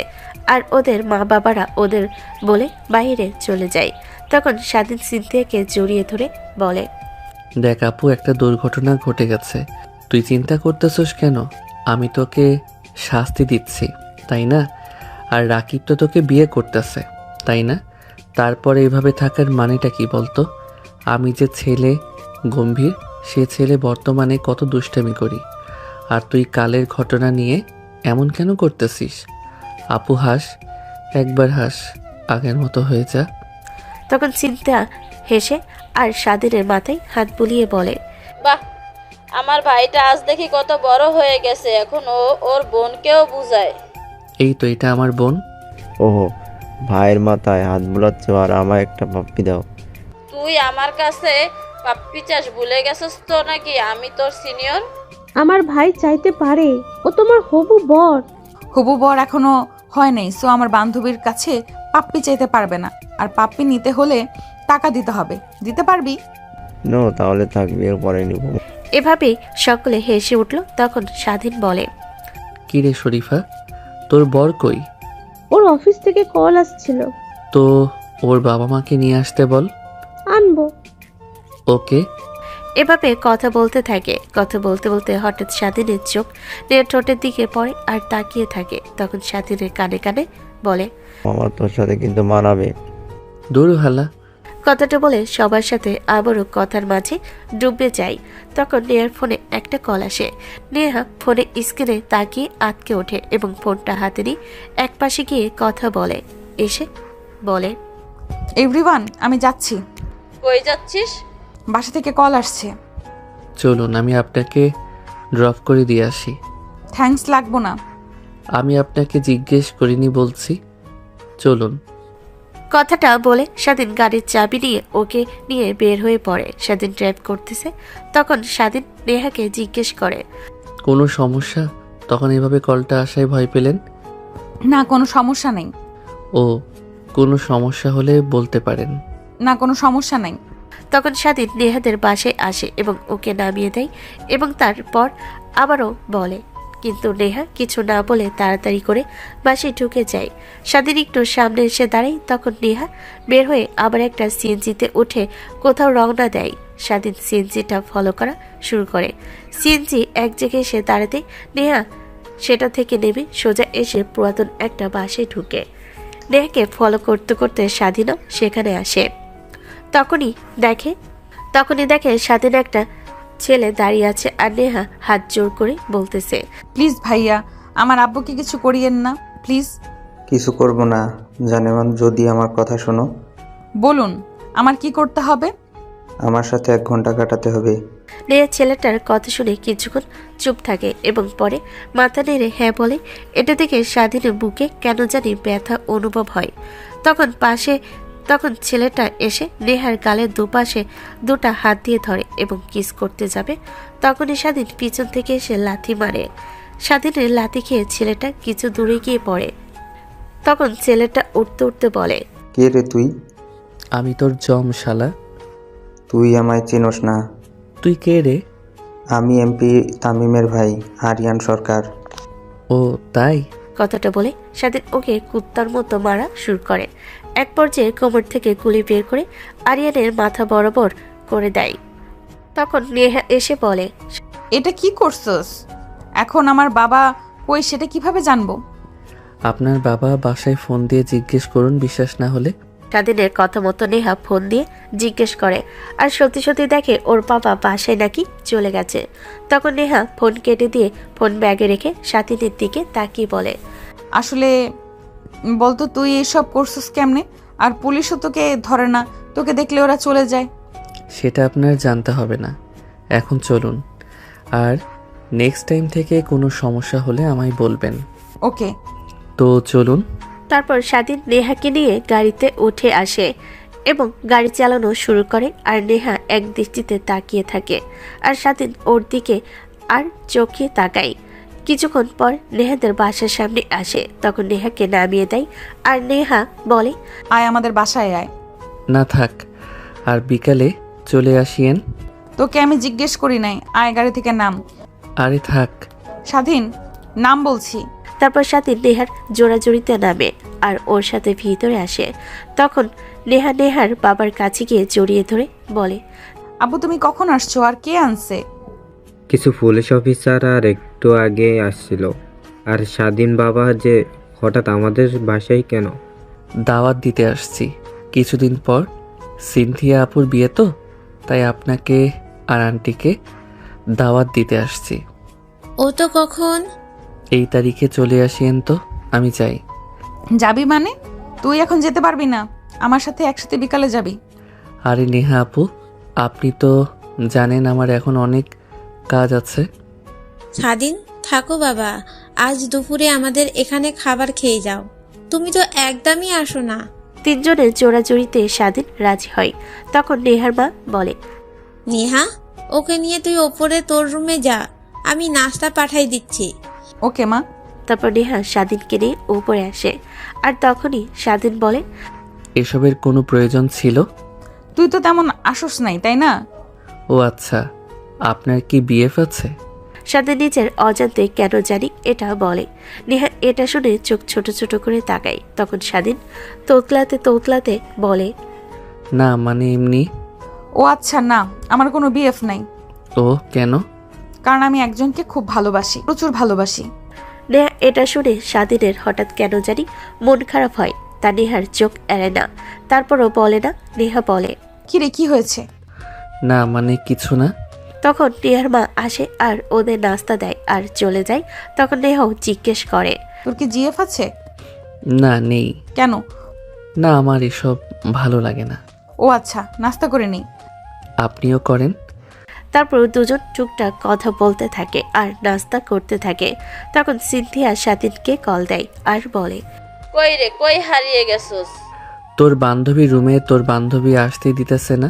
আর ওদের মা বাবারা ওদের বলে বাইরে চলে যায়। তখন স্বাধীন সিনথিয়াকে জড়িয়ে ধরে বলে, দেখ আপু, একটা দুর্ঘটনা ঘটে গেছে, তুই চিন্তা করতেছস কেন? আমি তোকে শাস্তি দিচ্ছি, তাই না? আর রাকিব তো তোকে বিয়ে করতেছে, তাই না? তারপরে এভাবে থাকার মানেটা কি বলতো? আমি যে ছেলে গম্ভীর, সে ছেলে বর্তমানে কত দুষ্টামি করি, আর তুই কালের ঘটনা নিয়ে এমন কেন করতেছিস? আপু হাস, একবার হাস, আগের মতো হয়ে যা। তখন চিন্তা হেসে আর স্বাধীনের মাথায় হাত বুলিয়ে বলে, বাহ, আমার ভাইটা আজ দেখি কত বড় হয়ে গেছে, এখন ও ওর বোনকেও বুঝায়। এই তো, এটা আমার বোন। ওহো, ভাইয়ের মাথায় হাত বুলাচ্ছ আর আমায় একটা পাপ্পি দাও। তুই আমার কাছে পাপ্পি চাস ভুলে গেছিস তো নাকি আমি তোর সিনিয়র? আমার ভাই চাইতে পারে, ও তোমার হবু বর। হবু বর এখনো হয় নাই, সো আমার বান্ধবীর কাছে পাপ্পি চাইতে পারবে না। আর পাপ্পি নিতে হলে টাকা দিতে হবে। দিতে পারবি? নো, তাহলে থাক, বিয়ের পরে নিব। এভাবেই সকলে হেসে উঠল। তখন স্বাধীন বলে, কি রে শরীফা, তোর বর কই? ওর অফিস থেকে কল আসছিল। তো ওর বাবা মাকে নিয়ে আসতে বল। আনবো। ওকে। এভাবে কথা বলতে থাকে। কথা বলতে বলতে হঠাৎ স্বাধীনের চোখ নেহার ঠোঁটের দিকে পড়ে আর তাকিয়ে থাকে। তখন স্বাধীনের কানে কানে বলে, আমার তোর সাথে কিন্তু মানাবে। দূর হালা। কথাটা বলে সবার সাথে আবারও কথার মাঝে ডুবে যায়। তখন নেহার ফোনে একটা কল আসে। নেহা ফোনে স্ক্রিনে তাকিয়ে আটকে ওঠে এবং ফোনটা হাতে নিয়ে একপাশে গিয়ে কথা বলে। এসে বলে, এভরিওয়ান, আমি যাচ্ছি। কই যাচ্ছিস? বাসা থেকে কল আসছে। চলুন, আমি আপনাকে ড্রপ করে দিয়ে আসি। থ্যাঙ্কস, লাগবো না। আমি আপনাকে জিজ্ঞেস করিনি বলছি। চলুন। কথাটা বলে স্বাধীন গাড়ির চাবি নিয়ে ওকে নিয়ে বের হয়ে পড়ে। স্বাধীন ড্রাইভ করতেছে। তখন স্বাধীন নেহাকে জিজ্ঞেস করে, কোনো সমস্যা? তখন এভাবে কলটা আসায় ভয় পেলেন? না, কোনো সমস্যা নেই। ও, কোনো সমস্যা হলে বলতে পারেন। না, কোনো সমস্যা নেই। তখন স্বাধীন নেহাদের বাসায় আসে এবং ওকে নামিয়ে দেয় এবং তারপর আবারও বলে, কিন্তু নেহা কিছু না বলে তাড়াতাড়ি করে বাসায় ঢুকে যায়। স্বাধীন একটু সামনে এসে দাঁড়ায়। তখন নেহা বের হয়ে আবার একটা সিএনজিতে উঠে কোথাও রওনা দেয়। স্বাধীন সিএনজিটা ফলো করা শুরু করে। সিএনজি এক জায়গায় এসে দাঁড়াতে নেহা সেটা থেকে নেমে সোজা এসে পুরাতন একটা বাসায় ঢুকে। নেহাকে ফলো করতে করতে স্বাধীনও সেখানে আসে। তখনই দেখে স্বাধীন একটা ছেলে দাঁড়িয়ে আছে আর নেহা হাত জোর করে বলতেছে, প্লিজ ভাইয়া, আমার আব্বুকে কিছু করিয়েন না, প্লিজ। কিছু করব না জানেমান, যদি আমার কথা শোনো। বলুন, আমার কি করতে হবে? আমার সাথে 1 ঘন্টা কাটাতে হবে। নেহা ছেলেটার কথা শুনে কিছুক্ষণ চুপ থাকে এবং পরে মাথা নেড়ে হ্যাঁ বলে। এটা দেখে স্বাধীনের বুকে কেন জানি ব্যথা অনুভব হয়। তখন ছেলেটা এসে নেহার গালের দুপাশে দুটা হাত দিয়ে ধরে এবং কিস করতে যাবে। তখনই স্বাধীন পিছন থেকে এসে লাথি মারে। স্বাধীনের লাথি খেয়ে ছেলেটা কিছু দূরে গিয়ে পড়ে। তখন ছেলেটা উঠতে উঠতে বলে, কে রে তুই? আমি তোর জম শালা। তুই আমায় চিনোস না। তুই কে রে? আমি এমপি তামিমের ভাই, আরিয়ান সরকার। ও তাই? কথাটা বলে স্বাধীন ওকে কুত্তার মতো মারা শুরু করে। এক পর্যায়ে কোমর থেকে গুলি বের করে আরিয়ানের মাথা বরাবর করে দেয়। তখন নেহা এসে বলে, এটা কি করছস? এখন আমার বাবা কই সেটা কিভাবে জানবো? আপনার বাবা বাসায় ফোন দিয়ে জিজ্ঞেস করুন, বিশ্বাস না হলে। স্বাধীনের কথা মতো নেহা ফোন দিয়ে জিজ্ঞেস করে আর সত্যি সত্যি দেখে ওর বাবা বাসায় নাকি চলে গেছে। তখন নেহা ফোন কেটে দিয়ে ফোন ব্যাগে রেখে স্বাধীনের দিকে তাকিয়ে বলে, আসলে বলতো তুই এসব করছিস কেমনে? আর পুলিশও তোকে ধরে না, তোকে দেখলে ওরা চলে যায়। সেটা আপনার জানতে হবে না, এখন চলুন। আর নেক্সট টাইম থেকে কোনো সমস্যা হলে আমায় বলবেন। ওকে। তো চলুন। তারপর স্বাধীন নেহাকে নিয়ে গাড়িতে উঠে আসে এবং গাড়ি চালানো শুরু করে। আর নেহা এক দৃষ্টিতে তাকিয়ে থাকে আর স্বাধীন ওর দিকে আর চোখে তাকায়। কিছুক্ষণ পর নেহাদের বাসার সামনে আসে। তখন নেহাকে নামিয়ে দেয় আর নেহা বলে, আয় আমাদের বাসায় আয়। না থাক, আর বিকালে চলে আসিয়েন। তোকে আমি জিজ্ঞেস করি নাই, আয় গাড়ি থেকে নাম। আরে থাক। স্বাধীন, নাম বলছি। তারপর স্বাধীন নেহার জোড়াজড়িতে নামে আর ওর সাথে ভিতরে আসে। তখন নেহা নেহার বাবার কাছে গিয়ে জড়িয়ে ধরে বলে, আব্বু তুমি কখন আসছো আর কে আনছে? কিছু পুলিশ অফিসার আর একটু আগে আসছিল। আর স্বাধীন বাবা যে হঠাৎ আমাদের বাসায় কেন? দাওয়াত দিতে আসছি। কিছুদিন পর সিনথিয়া আপুর বিয়ে তো, তাই আপনাকে আর আন্টিকে দাওয়াত দিতে আসছি। ও তো কখন? এই তারিখে চলে আসিয়েন তো, আমি চাই। যাবি মানে? তুই এখন যেতে পারবি না, আমার সাথে একসাথে বিকালে যাবি। আরে নেহা আপু, আপনি তো জানেন আমার এখন অনেক কাজ আছে। স্বাধীন থাকো বাবা, আজ দুপুরে আমাদের এখানে খাবার খেয়ে যাও। তুমি তো একদমই আসো না। তিনজনের জোড়াজুড়িতে স্বাধীন রাজি হয়। তখন নেহার মা বলে, নেহা, ওকে নিয়ে তুই ওপরে তোর রুমে যা, আমি নাস্তা পাঠাই দিচ্ছি। ওকে মা। তারপর নেহা স্বাধীনকে নিয়ে উপরে আসে। আর তখনই স্বাধীন বলে, এসবের কোনো প্রয়োজন ছিল? তুই তো তেমন আসস নাই, তাই না? ও আচ্ছা, আপনার কি বিএফ আছে? স্বাধীন নিজের অজান্তে কেন জানি এটা বলে। নেহা এটা শুনে চোখ ছোট ছোট করে তাকায়। তখন স্বাধীন তোতলাতে তোতলাতে বলে, না মানে এমনি। ও আচ্ছা, না আমার কোনো বিএফ নাই। ও কেন? কারণ আমি একজনকে খুব ভালোবাসি, প্রচুর ভালোবাসি। নেহা এটা শুনে স্বাধীনের হঠাৎ কেন জানি মন খারাপ হয়। তা নেহার চোখ এড়ে না, তারপরও বলে না। নেহা বলে, কিরে কি হয়েছে? না মানে কিছু না। তখন নেহার মা আসে আর ওদের নাস্তা দেয় আর চলে যায়। তখন নেহাও জিজ্ঞেস করে, তোর কি জিএফ আছে? না নেই। কেন? না আমার এসব ভালো লাগে না। ও আচ্ছা, নাস্তা করে নি। আপনিও করেন। তারপর দুজন টুকটাক কথা বলতে থাকে আর নাস্তা করতে থাকে। তখন সিনথিয়া স্বাধীনকে কল দেয় আর বলে, কই রে, কই হারিয়ে গেছস? তোর বান্ধবী রুমে তোর বান্ধবী আসতে দিতেছে না,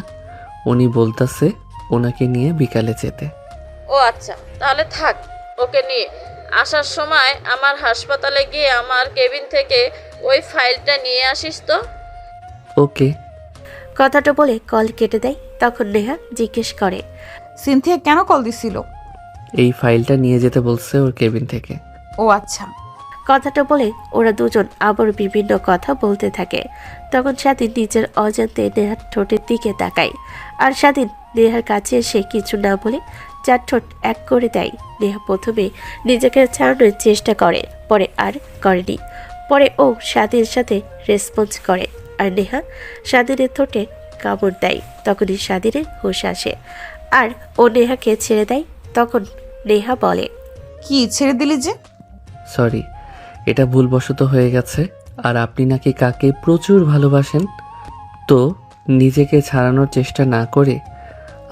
উনি বলতাছে ওনাকে নিয়ে বিকালে যেতে। ও আচ্ছা, তাহলে থাক, ওকে নিয়ে আসার সময় আমার হাসপাতালে গিয়ে আমার কেবিন থেকে ওই ফাইলটা নিয়ে আসিস তো। ওকে। কথাটা বলে কল কেটে দেয়। তখন নেহা জিজ্ঞেস করে, সিনথিয়া কেন কল দিছিল? এই ফাইলটা নিয়ে যেতে বলছে ওর কেবিন থেকে। ও আচ্ছা। কথাটা বলে ওরা দুজন আবার বিভিন্ন কথা বলতে থাকে। তখন স্বাধীন নিজের অজান্তে নেহার ঠোঁটের দিকে তাকায়। আর স্বাধীন নেহার কাছে এসে কিছু না বলে চার ঠোঁট এক করে দেয়। নেহা প্রথমে নিজেকে ছাড়ানোর চেষ্টা করে, পরে আর করেনি। পরে ও স্বাধীনের সাথে রেসপন্স করে আর নেহা স্বাধীনের ঠোঁটে কামড় দেয়। তখনই স্বাধীনের হুঁশ আসে আর ও নেহাকে ছেড়ে দেয়। তখন নেহা বলে, কি ছেড়ে দিলি যে? সরি, এটা ভুলবশত হয়ে গেছে। আর আপনি নাকি কাকে প্রচুর ভালোবাসেন, তো নিজেকে ছাড়ানোর চেষ্টা না করে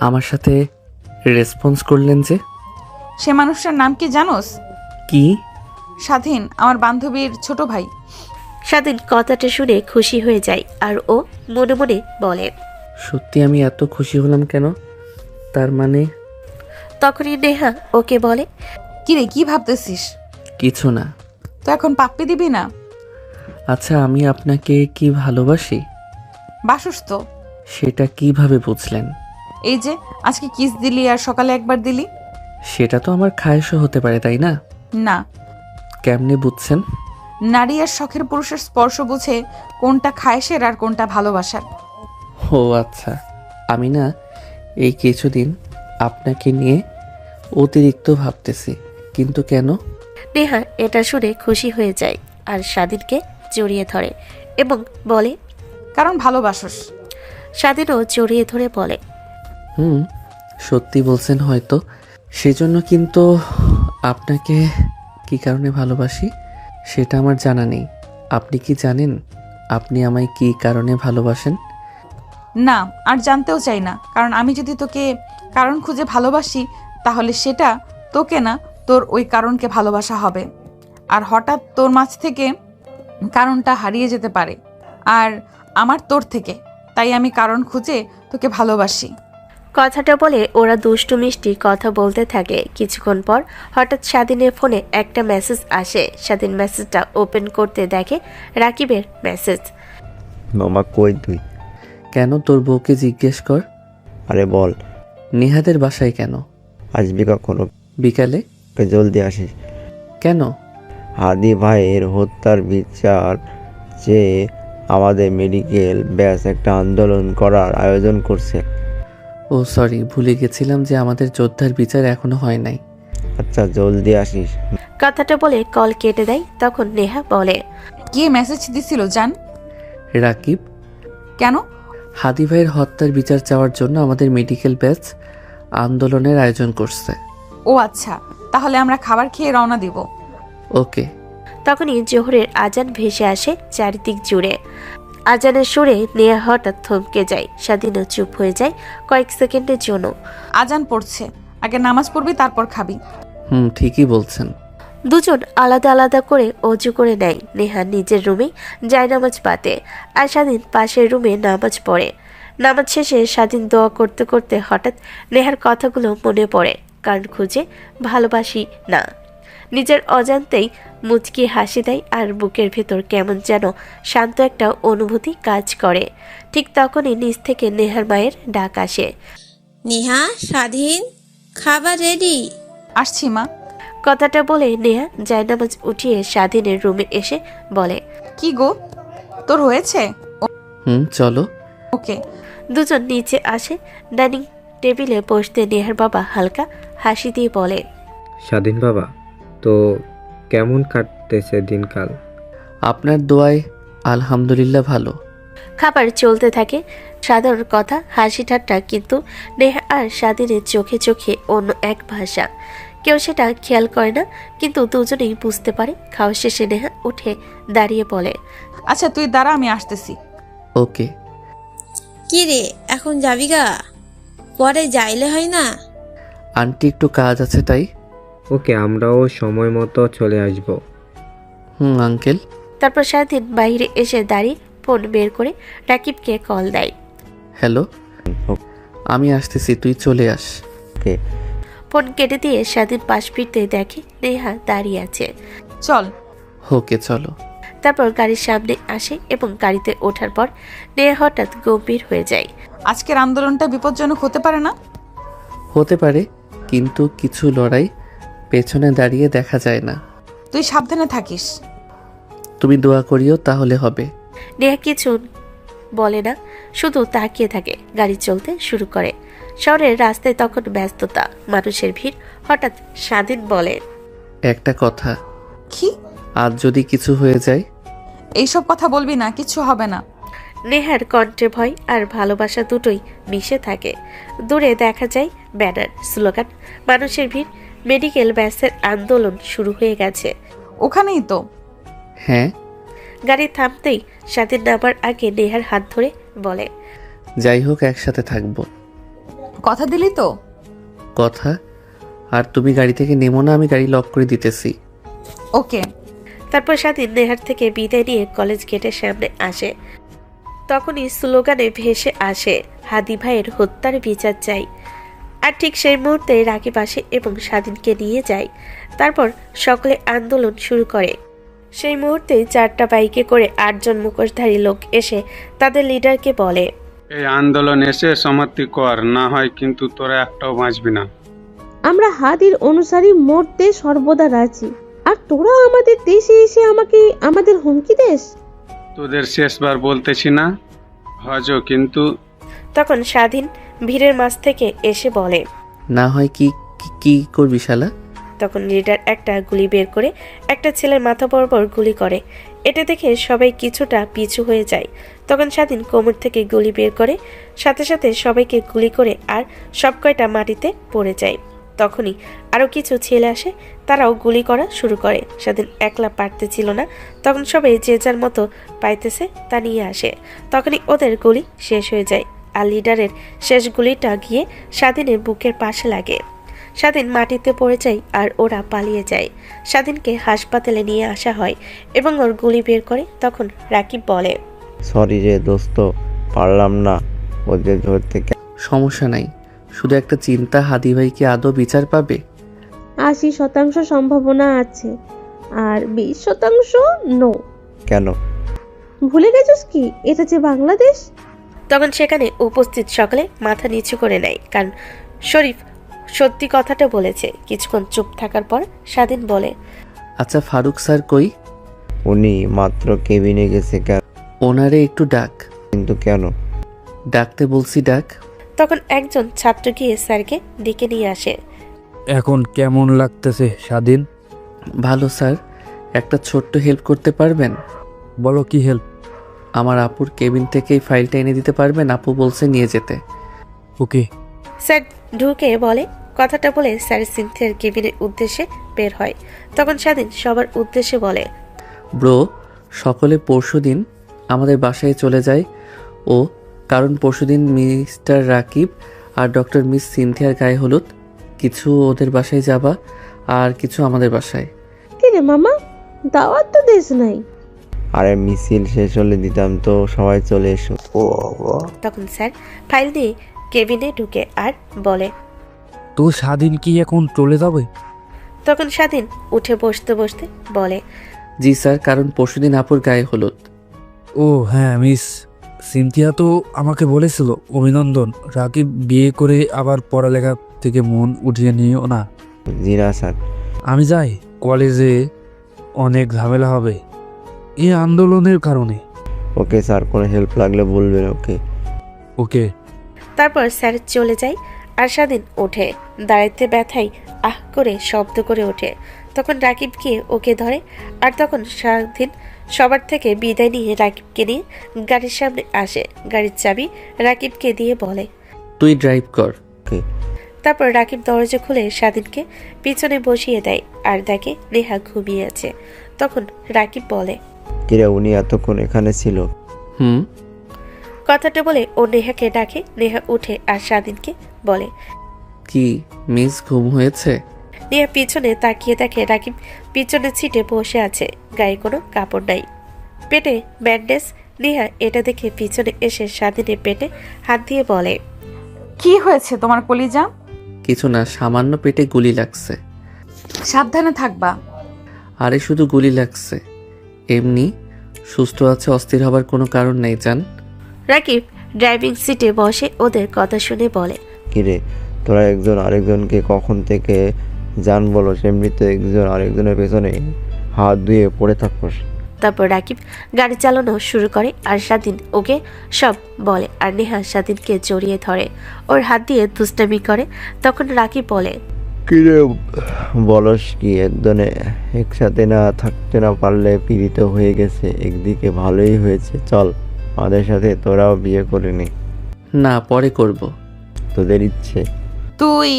আমার সাথে রেসপন্স করলেন যে? সে মানুষটার নাম কি জানোস? কি? স্বাধীন, আমার বান্ধবীর ছোট ভাই। স্বাধীন কথাটা শুনে খুশি হয়ে যায় আর ও মনে মনে বলে, সত্যি আমি এত খুশি হলাম কেন? তার মানে? তখনই নেহা ওকে বলে, কিরে কি ভাবতেছিস? কিছু না। তো এখন পাপ্পি দিবি না? আচ্ছা আমি আপনাকে কি ভালোবাসি? বাসুস তো। সেটা কিভাবে বুঝলেন? এই যে আজকে কিস দিলি আর সকালে একবার দিলি। সেটা তো আমার খায়েশও হতে পারে, তাই না? না। কেমনে বুঝছেন? নারী আর শখের পুরুষের স্পর্শ বুঝে কোনটা খায়েশের আর কোনটা ভালোবাসার। ও আচ্ছা, আমি না এই কিছুদিন আপনাকে নিয়ে অতিরিক্ত ভাবতেছি। কিন্তু কেন? নেহা এটা শুনে খুশি হয়ে যায় আর স্বাধীনকে জড়িয়ে ধরে এবং বলে, কারণ ভালোবাসস। স্বাধীনও জড়িয়ে ধরে বলে, সত্যি বলছেন হয়তো, সেজন্য। কিন্তু আপনাকে কি কারণে ভালোবাসি সেটা আমার জানা নেই। আপনি কি জানেন আপনি আমায় কি কারণে ভালোবাসেন? না, আর জানতেও চাই না। কারণ আমি যদি তোকে কারণ খুঁজে ভালোবাসি, তাহলে সেটা তোকে না, তোর ওই কারণকে ভালোবাসা হবে। আর হঠাৎ তোর মাঝ থেকে কারণটা হারিয়ে যেতে পারে, আর আমার তোর থেকে। তাই আমি কারণ খুঁজে তোকে ভালোবাসি। কথাটা বলে ওরা দুষ্টু মিষ্টি কথা বলতে থাকে। কিছুক্ষণ পর হঠাৎ স্বাধীনের ফোনে একটা মেসেজ আসে। স্বাধীন মেসেজটা ওপেন করতে দেখে রাকিবের মেসেজ। মামা কই তুই? কেন, তোর বউকে জিজ্ঞেস কর। আরে বল। নেহাদের বাসায় কেন? আসবি কখনো? বিকালে। জলদি আসিস। কেন? হাদি ভাইয়ের হত্যার বিচার চেয়ে আমাদের মেডিকেল ব্যাস একটা আন্দোলন করার আয়োজন করছে। ও সরি, ভুলে গেছিলাম যে আমাদের যোদ্ধার বিচার এখনো হয় নাই। আচ্ছা জলদি আসিস। কথাটা বলে কল কেটে দেয়। তখন নেহা বলে, কে মেসেজ দিছিল জান? রাকিব। কেন? হাদি ভাইয়ের হত্যার বিচার চাওয়ার জন্য আমাদের মেডিকেল ব্যাচ আন্দোলনের আয়োজন করছে। ও আচ্ছা, তাহলে আমরা খাবার খেয়ে রওনা দিব। ওকে। তখনই জোহরের আজান ভেসে আসে চারিদিক জুড়ে। আজানের সুরে নেহা হঠাৎ থমকে যায়। স্বাধীনও চুপ হয়ে যায় কয়েক সেকেন্ডের জন্য। আজান পড়ছে, আগে নামাজ পড়বি, তারপর খাবি। ঠিকই বলছেন। দুজন আলাদা আলাদা করে অজু করে নেয়। নেহা নিজের রুমে জায়নামাজ পাতে, আর স্বাধীন পাশের রুমে নামাজ পড়ে। নামাজ শেষে স্বাধীন দোয়া করতে করতে হঠাৎ নেহার কথাগুলো মনে পড়ে। কারণ খুঁজে ভালোবাসি না, নিজের অজান্তেই মুচকি হাসি দেয়, আর বুকের ভেতর কেমন যেন শান্ত একটা অনুভূতি কাজ করে। ঠিক তখনই নিচ থেকে নেহার মায়ের ডাক আসে। নেহা, স্বাধীন, খাবার রেডি। আসছি মা। কথাটা বলে নেহা জায়নামাজ উঠিয়ে স্বাধীনের রুমে এসে বলে, কি গো, তোর হয়েছে? চলো। ওকে। দুজন নিচে আসে। ডাইনিং টেবিলে বসতে নেহার বাবা হালকা হাসি দিয়ে বলে, স্বাধীন বাবা, তো কেমন কাটতেছে দিনকাল? আপনার দোয়ায় আলহামদুলিল্লাহ ভালো। খাবার চলতে থাকে। সাধারণ কথা, হাসি ঠাট্টা, কিন্তু নেহা আর স্বাধীনের চোখে চোখে অন্য এক ভাষা। কেউ সেটা খেয়াল করে না, কিন্তু দুজনেই বুঝতে পারে। খাওয়া শেষে নেহা উঠে দাঁড়িয়ে বলে, আচ্ছা তুই দাঁড়া, আমি আসতেছি। ওকে। কি রে, এখন যাবি গা? পরে যাইলে হয় না? আন্টি একটু কাজ আছে তাই। ওকে, আমরাও সময় মতো চলে আসব। আঙ্কেল। তারপর স্বাধীন বাইরে এসে দাঁড়িয়ে ফোন বের করে রাকিবকে কল দেয়। হ্যালো, আমি আসতেছি, তুই চলে আস। ফোন কেটে দিয়ে স্বাধীন পাশ ফিরতে দেখে নেহা দাঁড়িয়ে আছে। চল। ওকে চলো। তারপর গাড়ির সামনে আসে এবং গাড়িতে ওঠার পর নেহা হঠাৎ গম্ভীর হয়ে যায়। আজকের আন্দোলনটা বিপজ্জনক হতে পারে না? হতে পারে, কিন্তু কিছু লড়াই পেছনে দাঁড়িয়ে দেখা যায় না। তুই সাবধানে থাকিস। তুমি দোয়া করিও, তাহলে হবে। নেহা কিছু বলে না, শুধু তাকিয়ে থাকে। গাড়ি চলতে শুরু করে। শহরের রাস্তায় তখন ব্যস্ততা, মানুষের ভিড়। হঠাৎ স্বাধীন বলে, একটা কথা। কি? আজ যদি কিছু হয়ে যায়? এইসব কথা বলবি না, কিছু হবে না। নেহার কণ্ঠে ভয় আর ভালোবাসা দুটোই মিশে থাকে। দূরে দেখা যায় ব্যানার, স্লোগান, মানুষের ভিড়। মেডিকেল ব্যাসের আন্দোলন শুরু হয়ে গেছে। ওখানেই তো। হ্যাঁ। গাড়ি থামতেই স্বাধীন নামার আগে নেহার হাত ধরে বলে, যাই হোক, একসাথে থাকবো। কথা দিলি তো? কথা। আর তুমি গাড়ি থেকে নেমো না, আমি গাড়ি লক করে দিতেছি। ওকে। তারপর স্বাধীন নেহার থেকে বিদায় নিয়ে কলেজ গেটের সামনে আসে। তখনই স্লোগানে ভেসে আসে, হাদি ভাইয়ের হত্যার বিচার চাই। আর ঠিক সেই মুহূর্তে রাকিব আসে এবং স্বাধীনকে নিয়ে যায়। তারপর সকলে আন্দোলন শুরু করে। সেই মুহূর্তে 4টা বাইকে করে 8 জন মুখোশধারী লোক এসে তাদের লিডারকে বলে, এই আন্দোলন এসে সমাপ্তি কর, না হয় কিন্তু তোরা একটাও বাঁচবি না। আমরা হাদির অনুসারী মরতে সর্বদা রাজি, আর তোরা আমাদের দেশে এসে আমাকে আমাদের হুমকি দেস? তোদের শেষবার বলতেছি না, হজো কিন্তু। তখন স্বাধীন ভিড়ের মাঝ থেকে এসে বলে, না হয় কি করবি শালা? তখন লিডার একটা গুলি বের করে একটা ছেলের মাথা বরাবর গুলি করে। এটা দেখে সবাই কিছুটা পিছু হয়ে যায়। তখন স্বাধীন কোমর থেকে গুলি বের করে, সাথে সাথে সবাইকে গুলি করে, আর সব কয়টা মাটিতে পড়ে যায়। তখনই আরও কিছু ছেলে আসে, তারাও গুলি করা শুরু করে। স্বাধীন একলা পারতেছিল না, তখন সবাই যে যার মতো পাইতেছে তা নিয়ে আসে। তখনই ওদের গুলি শেষ হয়ে যায়, আর লিডারের শেষ গুলিটা গিয়ে স্বাধীনের বুকের পাশে লাগে। স্বাধীন মাটিতে পড়ে যায় আর ওরা পালিয়ে যায়। স্বাধীনকে হাসপাতালে নিয়ে আসা হয় এবং ওর গুলি বের করে। তখন রাকিব বলে, সরি রে দোস্ত, পারলাম না ওদের ধরতে। সমস্যা নাই, শুধু একটা চিন্তা, হাদি ভাই কি আদৌ বিচার পাবে? 80% সম্ভাবনা আছে, আর 20% নো। কেন? ভুলে গেছিস কি এটা যে বাংলাদেশ? তখন সেখানে উপস্থিত সকলে মাথা নিচু করে নেয়, কারণ শরীফ সত্যি কথাটা বলেছে। কিছুক্ষণ চুপ থাকার পর স্বাধীন বলে, আচ্ছা ফারুক স্যার কই? উনি মাত্র কেবিনে গেছে। কেন? ওনারে একটু ডাক। কিন্তু কেন? ডাকতে বলছি, ডাক। তখন একজন ছাত্র গিয়ে স্যারকে ডেকে নিয়ে আসে। এখন কেমন লাগতেছে স্বাধীন? ভালো স্যার, একটা ছোট্ট হেল্প করতে পারবেন? বলো কি হেল্প? আমার আপুর কেবিন থেকেই ফাইলটা এনে দিতে পারবেন? আপু বলছে নিয়ে যেতে। ওকে। স্যার ঢুকে বলে। কথাটা বলে স্যার সিনথিয়ার কেবিনের উদ্দেশ্যে বের হয়। তখন স্বাধীন সবার উদ্দেশ্যে বলে, ব্রো, সকলে পরশুদিন আমাদের বাসায় চলে যায় ও, কারণ পরশুদিন মিস্টার রাকিব আর ডক্টর মিস সিনথিয়ার গায়ে হলুদ। কিছু ওদের বাসায় যাবা আর কিছু আমাদের বাসায়। কিরে মামা, দাওয়াত তো দিস নাই? আরে মিছিল শেষ হলে দিতাম তো, সবাই চলে এসো। ও তখন স্যার ফাইল দিয়ে কেবিনে ঢুকে আর বলে, তো স্বাধীন কি এখন চলে যাবে? তখন স্বাধীন উঠে বসতে বসতে বলে, জি স্যার, কারণ পরশুদিন আপুর গায়ে হলুদ। ও হ্যাঁ, মিস সিনথিয়া তো আমাকে বলেছিল অভিনন্দন, রাকিব বিয়ে করে আবার পড়ালেখা থেকে মন উঠিয়ে নিও না। জি না স্যার। আমি যাই, কলেজে অনেক ঝামেলা হবে এই আন্দোলনের কারণে। ওকে স্যার, কোনো হেল্প লাগলে বলবেন। ওকে ওকে। তারপর স্যার চলে যায় আর স্বাধীন ওঠে। দাঁড়াইতে ব্যথায় আহ করে শব্দ করে ওঠে। তখন রাকিব গিয়ে ওকে ধরে আর তখন স্বাধীন সবার থেকে বিদায় নিয়ে রাকিবকে নিয়ে গাড়ির সামনে আসে। গাড়ির চাবি রাকিবকে দিয়ে বলে, তুই ড্রাইভ কর। তারপর রাকিব দরজা খুলে স্বাধীনকে পিছনে বসিয়ে দেয় আর দেখে নেহা ঘুমিয়ে আছে। তখন রাকিব বলে, কিরে, উনি এতক্ষণ এখানে ছিল? হুম। কথাটা বলে ও নেহাকে ডাকে। নেহা উঠে আর স্বাধীনকে বলে, কি মিস, ঘুম হয়েছে? নেহা পিছনে তাকিয়ে দেখে রাকিব পিছনে সিটে বসে আছে, গায়ে কোনো কাপড় নাই, পেটে ব্যান্ডেজ। নেহা এটা দেখে পিছনে এসে স্বাধীনের পেটে হাত দিয়ে বলে, কি হয়েছে তোমার কলিজা? কিছু না, সামান্য পেটে গুলি লাগছে। সাবধানে থাকবা। আরে শুধু গুলি লাগছে, এমনি সুস্থ আছে, অস্থির হবার কোনো কারণ নেই জান। রাকিব ড্রাইভিং সিটে বসে ওদের কথা শুনে বলে, কিরে, তোরা একজন আরেকজনকে কখন থেকে জান বলো, এমনিতে একজন আরেকজনের পেছনে হাত ধুয়ে পড়ে থাকোস। তারপর রাকিব গাড়ি চালানো শুরু করে আর স্বাধীন ওকে সব বলে আর নেহা স্বাধীনকে জড়িয়ে ধরে, ওর হাত দিয়ে দুষ্টামি করে। তখন রাকিব বলে, কিরে বলস কি, একজনে একসাথে না থাকতে না পারলে পীড়িত হয়ে গেছে, একদিকে ভালোই হয়েছে, চল আমাদের সাথে তোরাও বিয়ে করে নি। না, পরে করব। তোদের ইচ্ছে। তুই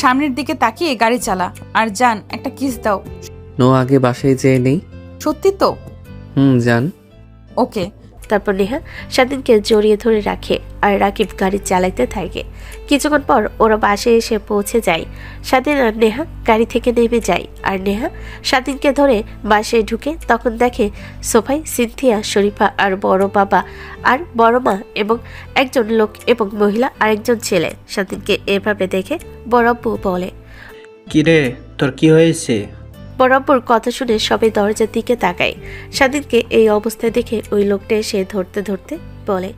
সামনের দিকে তাকিয়ে গাড়ি চালা আর জান একটা কিস দাও। নো, আগে বাসায় যেয়ে নেই। সত্যি তো? জান। ওকে। তারপর নেহা স্বাধীনকে জড়িয়ে ধরে রাখে আর রাকিব গাড়ি চালাইতে থাকে। কিছুক্ষণ পর ওরা বাসায় এসে পৌঁছে যায়। স্বাধীন আর নেহা গাড়ি থেকে নেমে যায় আর নেহা স্বাধীনকে ধরে বাসায় ঢুকে তখন দেখে সোফায় সিনথিয়া, শরীফা আর বড় বাবা আর বড় মা এবং একজন লোক এবং মহিলা আর একজন ছেলে। স্বাধীনকে এভাবে দেখে বড়াব্বু বলে, কিরে, তোর কি হয়েছে? বরাবর কথা শুনে সবাই দরজার দিকে তাকায়। স্বাধীনকে এই অবস্থায় দেখে ওই লোকটা এসে ধরতে ধরতে বলে,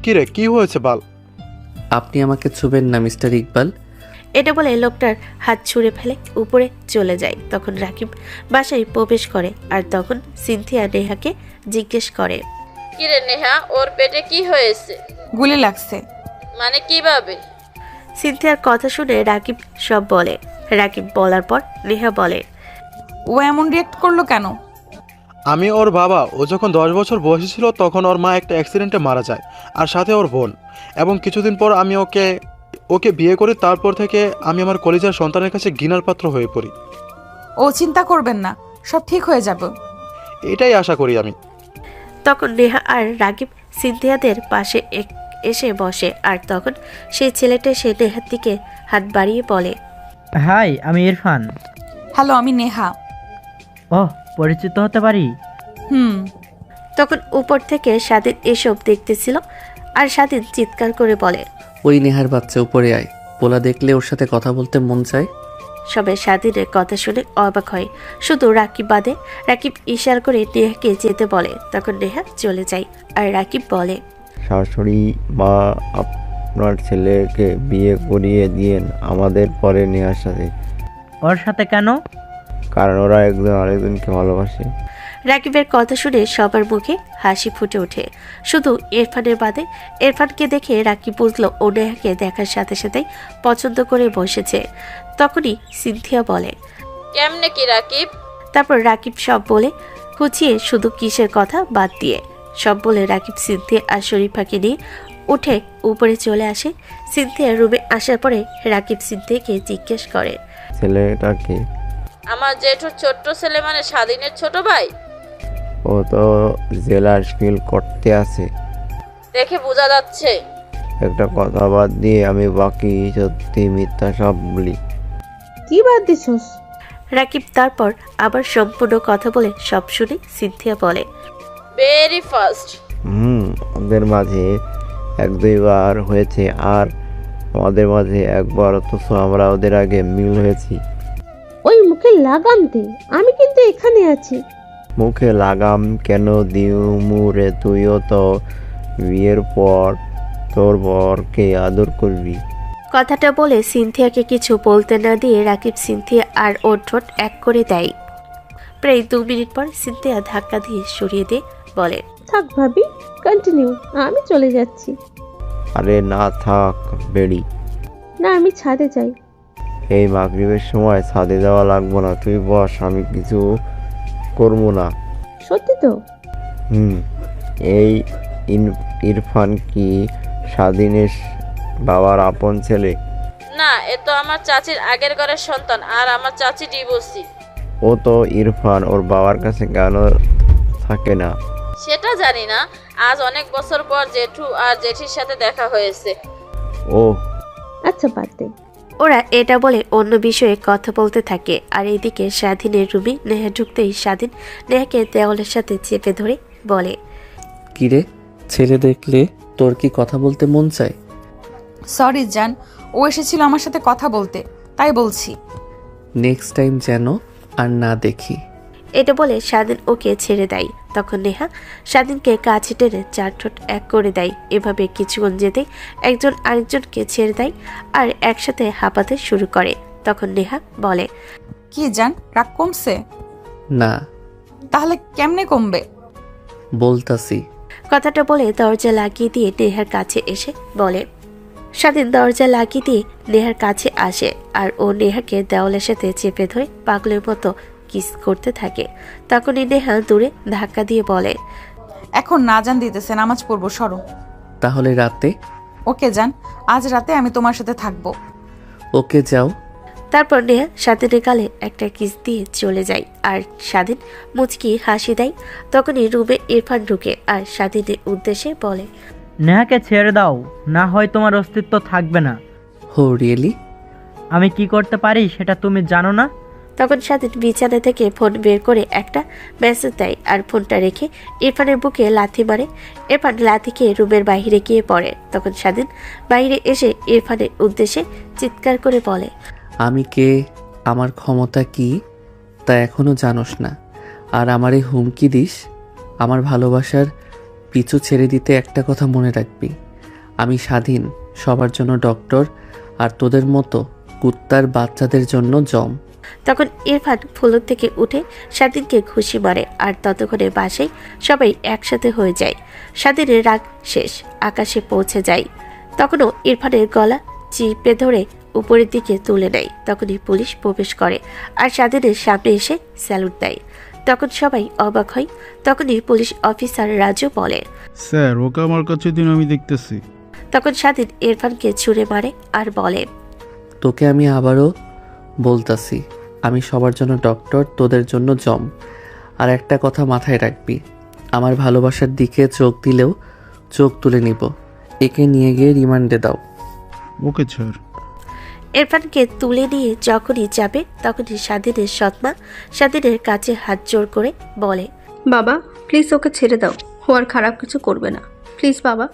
কিরে, কি হয়েছে বল? আপনি আমাকে ছুবেন না মিস্টার ইকবাল। এটা বলে লোকটার হাত ছুঁড়ে ফেলে উপরে চলে যায়। তখন রাকিব বাসায় প্রবেশ করে আর তখন সিনথিয়া নেহাকে জিজ্ঞেস করে, কিরে নেহা, ওর পেটে কি হয়েছে? গুলি লাগছে। মানে কিভাবে? সিনথিয়ার কথা শুনে রাকিব সব বলে। রাকিব বলার পর নেহা বলে, ও এমন রিয়েক্ট করলো কেন? আমি ওর বাবা। ও যখন 10 বছর বয়সী ছিল তখন ওর মা একটা অ্যাক্সিডেন্টে মারা যায়, আর সাথে ওর বোন। এবং কিছুদিন পর আমি ওকে বিয়ে করি। তারপর থেকে আমি আমার কলেজের সন্তানের কাছে ঘৃণার পাত্র হয়ে পড়ি। ও চিন্তা করবেন না, সব ঠিক হয়ে যাবে। এটাই আশা করি আমি। তখন নেহা আর রাকিব সিনথিয়াদের পাশে এসে বসে আর তখন সেই ছেলেটা সে নেহার দিকে হাত বাড়িয়ে বলে, হাই, আমি ইরফান। হ্যালো, আমি নেহা। ওহ, পরিচিত হতে পারি? তখন উপর থেকে স্বাধীন এসব দেখতেছিল আর স্বাধীন চিৎকার করে বলে, ওই নেহার বাচ্চা, উপরে আয়। পোলা দেখলে ওর সাথে কথা বলতে মন চায়। সবাই স্বাধীনের কথা শুনে অবাক হয়, শুধু রাকিব বাদে। রাকিব ইশারা করে নেহাকে যেতে বলে। তখন নেহা চলে যায় আর রাকিব বলে, শাশুড়ি মা, আপনার ছেলেকে বিয়ে করিয়ে দিয়েন আমাদের পরে নেহার সাথে। ওর সাথে কেন? কারণ ওরা একজন আরেকজনকে ভালোবাসে। রাকিবের কথা শুনে সবার মুখে হাসি ফুটে ওঠে, শুধু ইরফানের বাদে। ইরফানকে দেখে রাকিব বুঝলো ও নেহাকে দেখার সাথে সাথেই পছন্দ করে বসেছে। তখনই সিনথিয়া বলে, কেমনে কি রাকিব? তারপর রাকিব সব বলে খুঁচিয়ে শুধু কিসের কথা বাদ দিয়ে সব বলে রাকিব সিনথিয়া আর শরীফাকে নিয়ে উঠে উপরে চলে আসে। সিনথিয়া রুমে আসার পরে রাকিব সিনথিয়াকে জিজ্ঞেস করে, ছেলেটাকে? আমার জেঠুর ছোট্ট ছেলে মানে স্বাধীনের ছোট ভাই। ও তো জেলার ফিল করতে আছে, দেখে বোঝা যাচ্ছে। একটা কথা বাদ দিয়ে আমি বাকি সত্যি মিথ্যা সব বলি। কি বাদ দিছস? রাকিব তারপর আবার সম্পূর্ণ কথা বলে সব শুনে সিনথিয়া বলে, ভেরি ফাস্ট। ওদের মাঝে 1-2 বার হয়েছে আর আমাদের মাঝে একবার, অথচ আমরা ওদের আগে মিল হয়েছি। ওই মুখে লাগাম দে, আমি কিন্তু এখানে আছি। মুখে লাগাম কেন দিমু রে? তুইও তো বিয়ের পর তোর বরকে আদর করবি। কথাটা বলে সিনথিয়াকে কিছু বলতে না দিয়ে রাকিব সিনথিয়া আর ওর ঠোঁট এক করে দেয়। প্রায় 2 মিনিট পর সিনথিয়া ধাক্কা দিয়ে সরিয়ে দিয়ে বলে, থাক ভাবি, কন্টিনিউ, আমি চলে যাচ্ছি। আরে না থাক বেড়ি। না, আমি ছাদে যাই। এই মাগরিবের সময় ছাদে যাওয়া লাগবো না, তুই বস, আমি কিছু করবো না। সত্যি তো? এই ইরফান কি স্বাধীনের বাবার আপন ছেলে? না, এ তো আমার চাচির আগের ঘরের সন্তান, আর আমার চাচি ডিভোর্সি। ও তো ইরফান ওর বাবার কাছে কেন থাকে না সেটা জানি না। আজ অনেক বছর পর জেঠু আর জেঠির সাথে দেখা হয়েছে। ও আচ্ছা, বাদ দে। ওরা এটা বলে অন্য বিষয়ে কথা বলতে থাকে। আর এদিকে স্বাধীনের রুমে নেহা ঢুকতেই স্বাধীন নেহাকে দেওয়ালের সাথে চেপে ধরে বলে, কিরে, ছেলে দেখলে তোর কি কথা বলতে মন চায়? সরি জান, ও এসেছিল আমার সাথে কথা বলতে, তাই বলছি। নেক্সট টাইম যেন আর না দেখি। এটা বলে স্বাধীন ওকে ছেড়ে দেয়। তখন নেহা স্বাধীনকে কাছে টেনে 4 ঠোঁট এক করে দেয়। এভাবে কিছুক্ষণ যেতে একজন আরেকজনকে ছেড়ে দেয় আর একসাথে হাঁপাতে শুরু করে। তখন নেহা বলে, কি জান, রাগ কমছে? না। তাহলে কেমনে কমবে? বলতাছি। কথাটা বলে দরজা লাগিয়ে দিয়ে নেহার কাছে এসে বলে। স্বাধীন দরজা লাগিয়ে দিয়ে নেহার কাছে আসে আর ও নেহাকে দেওয়ালের সাথে চেপে ধরে পাগলের মতো কিস করতে থাকে। তখনই নেহা দূরে ধাক্কা দিয়ে বলে, এখন না জান দিতেছে, নামাজ পড়বো, সরো। তাহলে রাতে? ওকে জান, আজ রাতে আমি তোমার সাথে থাকবো। ওকে যাও। তারপর নেহা স্বাধীনের গালে একটা কিস দিয়ে চলে যায় আর স্বাধীন মুচকি হাসি দেয়। তখনই রুমে ইরফান ঢুকে আর স্বাধীনের উদ্দেশ্যে বলে, নেহাকে ছেড়ে দাও, না হয় তোমার অস্তিত্ব থাকবে না। হো রিয়েলি? আমি কি করতে পারি সেটা তুমি জানো না? তখন স্বাধীন বিছানা থেকে ফোন বের করে একটা মেসেজ দেয় আর ফোনটা রেখে ইরফানের বুকে লাথি মারে। ইরফান লাথি খেয়ে রুমের বাইরে গিয়ে পড়ে। তখন স্বাধীন বাইরে এসে ইরফানের উদ্দেশ্যে চিৎকার করে বলে, আমি কে, আমার ক্ষমতা কি তা এখনো জানোস না, আর আমারে হুমকি দিস? আমার ভালোবাসার পিছু ছেড়ে দিতে একটা কথা মনে রাখবি, আমি স্বাধীন, সবার জন্য ডক্টর, আর তোদের মতো কুত্তার বাচ্চাদের জন্য জম। তখন ইরফান ফুলন থেকে উঠে স্বাধীনকে ঘুষি মারে আর ততক্ষণে বাসায় সবাই একসাথে হয়ে যায়। স্বাধীনের রাগ শেষ, আকাশে পৌঁছে যায়। তখনও ইরফানের গলা চিপে ধরে উপরের দিকে তুলে নেয়। তখনই পুলিশ প্রবেশ করে আর স্বাধীনের সামনে এসে স্যালুট দেয়। তখন সবাই অবাক হয়। তখনই পুলিশ অফিসার রাজু বলে, স্যার, ওকে আমার কাছে দিন, আমি দেখতেছি। তখন স্বাধীন ইরফানকে ছুঁড়ে মারে আর বলে, তোকে আমি আবারও বলতাছি, আমি সবার জন্য ডক্টর, তোদের জন্য জম। আর একটা কথা মাথায় রাখবি, আমার ভালোবাসার দিকে চোখ দিলেও চোখ তুলে নিব। একে নিয়ে গিয়ে রিমান্ডে দাও। Okay sir. ইরফানকে তুলে নিয়ে যখনই যাবে তখনই স্বাধীনের সৎমা স্বাধীনের কাছে হাত জোর করে বলে, বাবা প্লিজ ওকে ছেড়ে দাও, ও আর খারাপ কিছু করবে না, প্লিজ বাবা।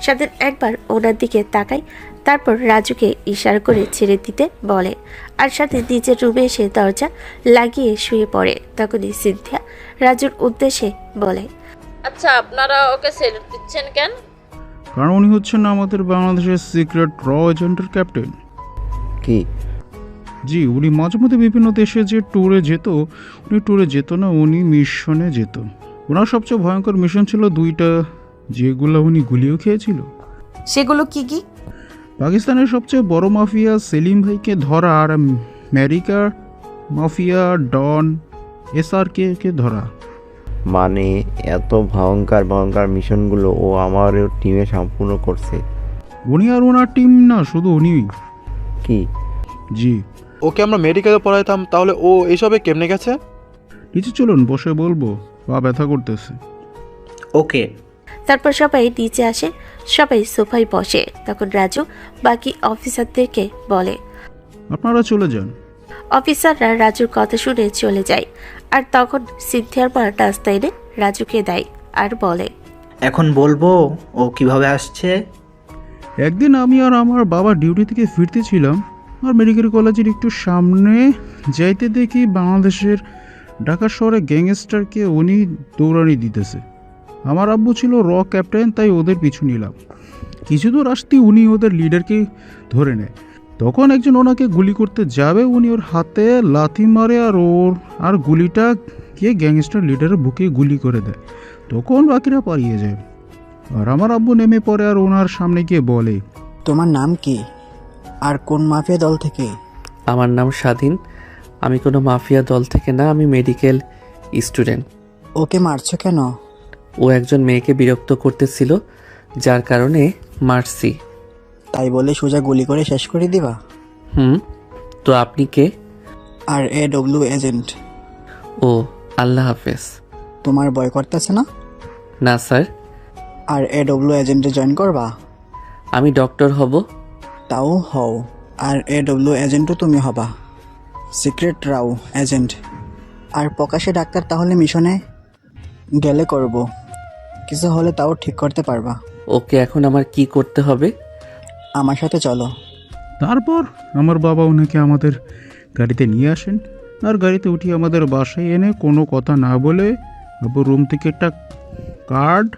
স্বাধীন একবার ওনার দিকে তাকায়, তারপর রাজুকে ইশারা করে ছেড়ে দিতে বলে আর স্বাধীন নিজের রুমে এসে দরজা লাগিয়ে শুয়ে পড়ে। তখনই সিনথিয়া রাজুর উদ্দেশ্যে বলে, আচ্ছা আপনারা ওকে ছেড়ে দিচ্ছেন কেন? কারণ উনি হচ্ছেন আমাদের বাংলাদেশের সিক্রেট র এজেন্টের ক্যাপ্টেন। কি? জি, উনি মাঝে মধ্যে বিভিন্ন দেশে যে ট্যুরে যেত, উনি ট্যুরে যেত না, উনি মিশনে যেত। ওনার সবচেয়ে ভয়ঙ্কর মিশন ছিল 2টা, যেগুলো উনি গুলিও খেয়েছিল। সেগুলো কি কি? পাকিস্তানের সবচেয়ে বড় মাফিয়া সেলিম ভাইকে ধরা আর আমেরিকার মাফিয়া ডন SRK কে ধরা। মানে এত ভয়ঙ্কর ভয়ঙ্কর মিশনগুলো ও আমার টিমে সম্পূর্ণ করছে। উনি আর ওনার টিম না, শুধু উনি। কি? জি। ওকে আমরা মেডিকেলে পড়াইতাম, তাহলে ও এইসবে কেমনে গেছে? নিচে চলুন, বসে বলবো, পা ব্যথা করতেছে। ওকে। তারপর সবাই নিচে আসে, সবাই সোফায় বসে। তখন রাজু বাকি অফিসারদেরকে বলে, আপনারা চলে যান। অফিসাররা রাজুর কথা শুনে চলে যায়। আর তখন সিনথিয়ার মা নাস্তা এনে রাজুকে দেয় আর বলে, এখন বলবো ও কিভাবে আসছে? একদিন আমি আর আমার বাবা ডিউটি থেকে ফিরতেছিলাম, আর মেডিকেল কলেজের একটু সামনে যাইতে দেখি বাংলাদেশের ঢাকা শহরে গ্যাংস্টারকে উনি দৌড়ানি দিতেছে। আমার আব্বু ছিল র ক্যাপ্টেন, তাই ওদের পিছু নিলাম। কিছু দূর আসতে উনি ওদের লিডারকে ধরে নেয়। তখন একজন ওনাকে গুলি করতে যাবে, উনি ওর হাতে লাথি মারে আর গুলিটা গিয়ে গ্যাংস্টার লিডারের বুকে গুলি করে দেয়। তখন বাকিরা পালিয়ে যায়। আর আমার আব্বু নেমে পড়ে আর ওনার সামনে গিয়ে বলে, তোমার নাম কি আর কোন মাফিয়া দল থেকে? আমার নাম স্বাধীন, আমি কোনো মাফিয়া দল থেকে না, আমি মেডিকেল স্টুডেন্ট। ওকে মারছো কেন? ও একজন মেয়েকে বিরক্ত করতেছিল, যার কারণে মারছি। তাই বলে সোজা গুলি করে শেষ করে দিবা? তো আপনি কে? আর এজেন্ট। ও, আল্লাহ হাফেজ। তোমার ভয় করতেছে না? না স্যার। আর এজেন্টে জয়েন করবা? আমি ডক্টর হব। তাও হও, আর এজেন্টও তুমি হবা। সিক্রেট রাও এজেন্ট। আর প্রকাশে ডাক্তার, তাহলে মিশনে গেলে করব, কিছু হলে তাও ঠিক করতে পারবা। ওকে, এখন আমার কি করতে হবে? আমার সাথে চলো। তারপর আমার বাবা ওনাকে আমাদের গাড়িতে নিয়ে আসেন, আর গাড়িতে উঠিয়ে আমাদের বাসায় এনে কোনো কথা না বলে আব্বু রুম থেকে একটা কার্ড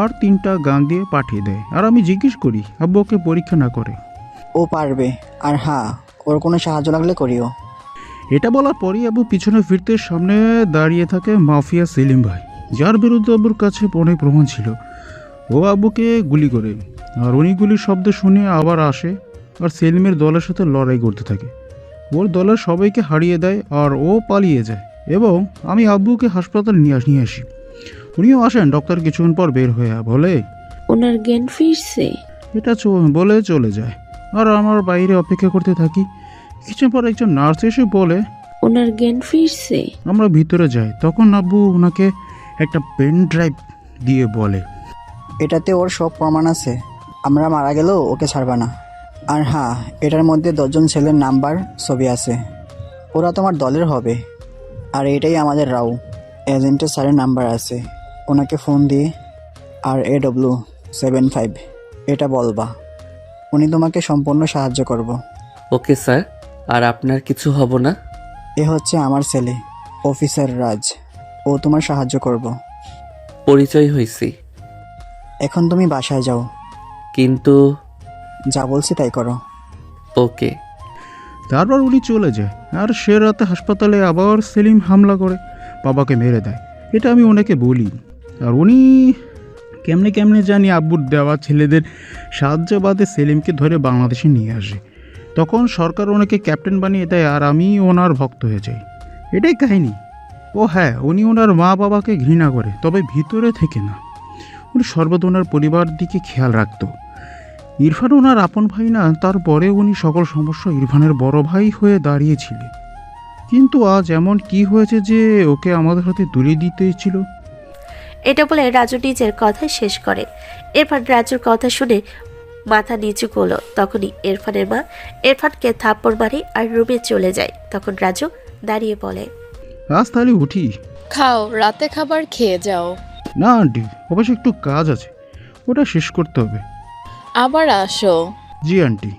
আর 3টা গান দিয়ে পাঠিয়ে দেয়। আর আমি জিজ্ঞেস করি আব্বু ওকে পরীক্ষা না করে। ও পারবে, আর হ্যাঁ, ওর কোনো সাহায্য লাগলে করিও। এটা বলার পরই আব্বু পিছনে ফিরতে সামনে দাঁড়িয়ে থাকে মাফিয়া সেলিম ভাই, যার বিরুদ্ধে আব্বুর কাছে অনেক প্রমাণ ছিল। ও আব্বুকে গুলি করে, আর উনি গুলির শব্দ শুনে আবার আসে আর সেলিমের দলের সাথে লড়াই করতে থাকে। ওর দলের সবাইকে হারিয়ে দেয় আর ও পালিয়ে যায়, এবং আমি আব্বুকে হাসপাতাল নিয়ে আসি। উনিও আসেন। ডক্টর কিছুক্ষণ পর বের হয়ে বলে, ওনার জ্ঞান ফিরছে। এটা বলে চলে যায়। আর আমার বাইরে অপেক্ষা করতে থাকি। কিছুক্ষণ পর একজন নার্স এসে বলে, ওনার জ্ঞান ফিরছে। আমরা ভিতরে যাই। তখন আব্বু ওনাকে একটা পেন ড্রাইভ দিয়ে বলে, এটাতে ওর সব প্রমাণ আছে, আমরা মারা গেলেও ওকে ছাড়বা না। আর হ্যাঁ, এটার মধ্যে 10 জন ছেলের নাম্বার ছবি আছে, ওরা তোমার দলের হবে। আর এটাই আমাদের রাও এজেন্টের স্যারের নাম্বার আছে, ওনাকে ফোন দিয়ে আর AW75 এটা বলবা, উনি তোমাকে সম্পূর্ণ সাহায্য করব। Okay sir. আর আপনার কিছু হব না? এ হচ্ছে আমার ছেলে অফিসার রাজ, ও তোমার সাহায্য করব। পরিচয় হয়েছি। এখন তুমি বাসায় যাও। কিন্তু যা বলছি তাই করো। ওকে। তারপর উনি চলে যায়। আর সে রাতে হাসপাতালে আবার সেলিম হামলা করে বাবাকে মেরে দেয়। এটা আমি ওনাকে বলি। আর উনি কেমনে কেমনে জানি আব্বুর দেওয়া ছেলেদের সাহায্যবাদে সেলিমকে ধরে বাংলাদেশে নিয়ে আসে। তখন সরকার ওনাকে ক্যাপ্টেন বানিয়ে দেয়, আর আমি ওনার ভক্ত হয়ে যাই। এটাই কাহিনী। ও হ্যাঁ, উনি ওনার মা বাবাকে ঘৃণা করে, তবে ভিতরে থেকে না। উনি সর্বদা ওনার পরিবার দিকে খেয়াল রাখতো। ইরফান ওনার আপন ভাই না, তারপরে উনি সকল সমস্যা ইরফানের বড় ভাই হয়ে দাঁড়িয়েছিলেন। কিন্তু আজ এমন কি হয়েছে যে ওকে আমাদের হাতে তুলে দিতে ছিল? এটা বলে রাজু নিজের কথা শেষ করে। ইরফান রাজুর কথা শুনে মাথা নিচু করলো। তখনই ইরফানের মা ইরফানকে থাপ্পড় মারে আর রুমে চলে যায়। তখন রাজু দাঁড়িয়ে বলে, আজ তাহলে উঠি। খাও, রাতে খাবার খেয়ে যাও। না আন্টি, অবশ্য একটু কাজ আছে, ওটা শেষ করতে হবে। আবার আসো। জি আন্টি।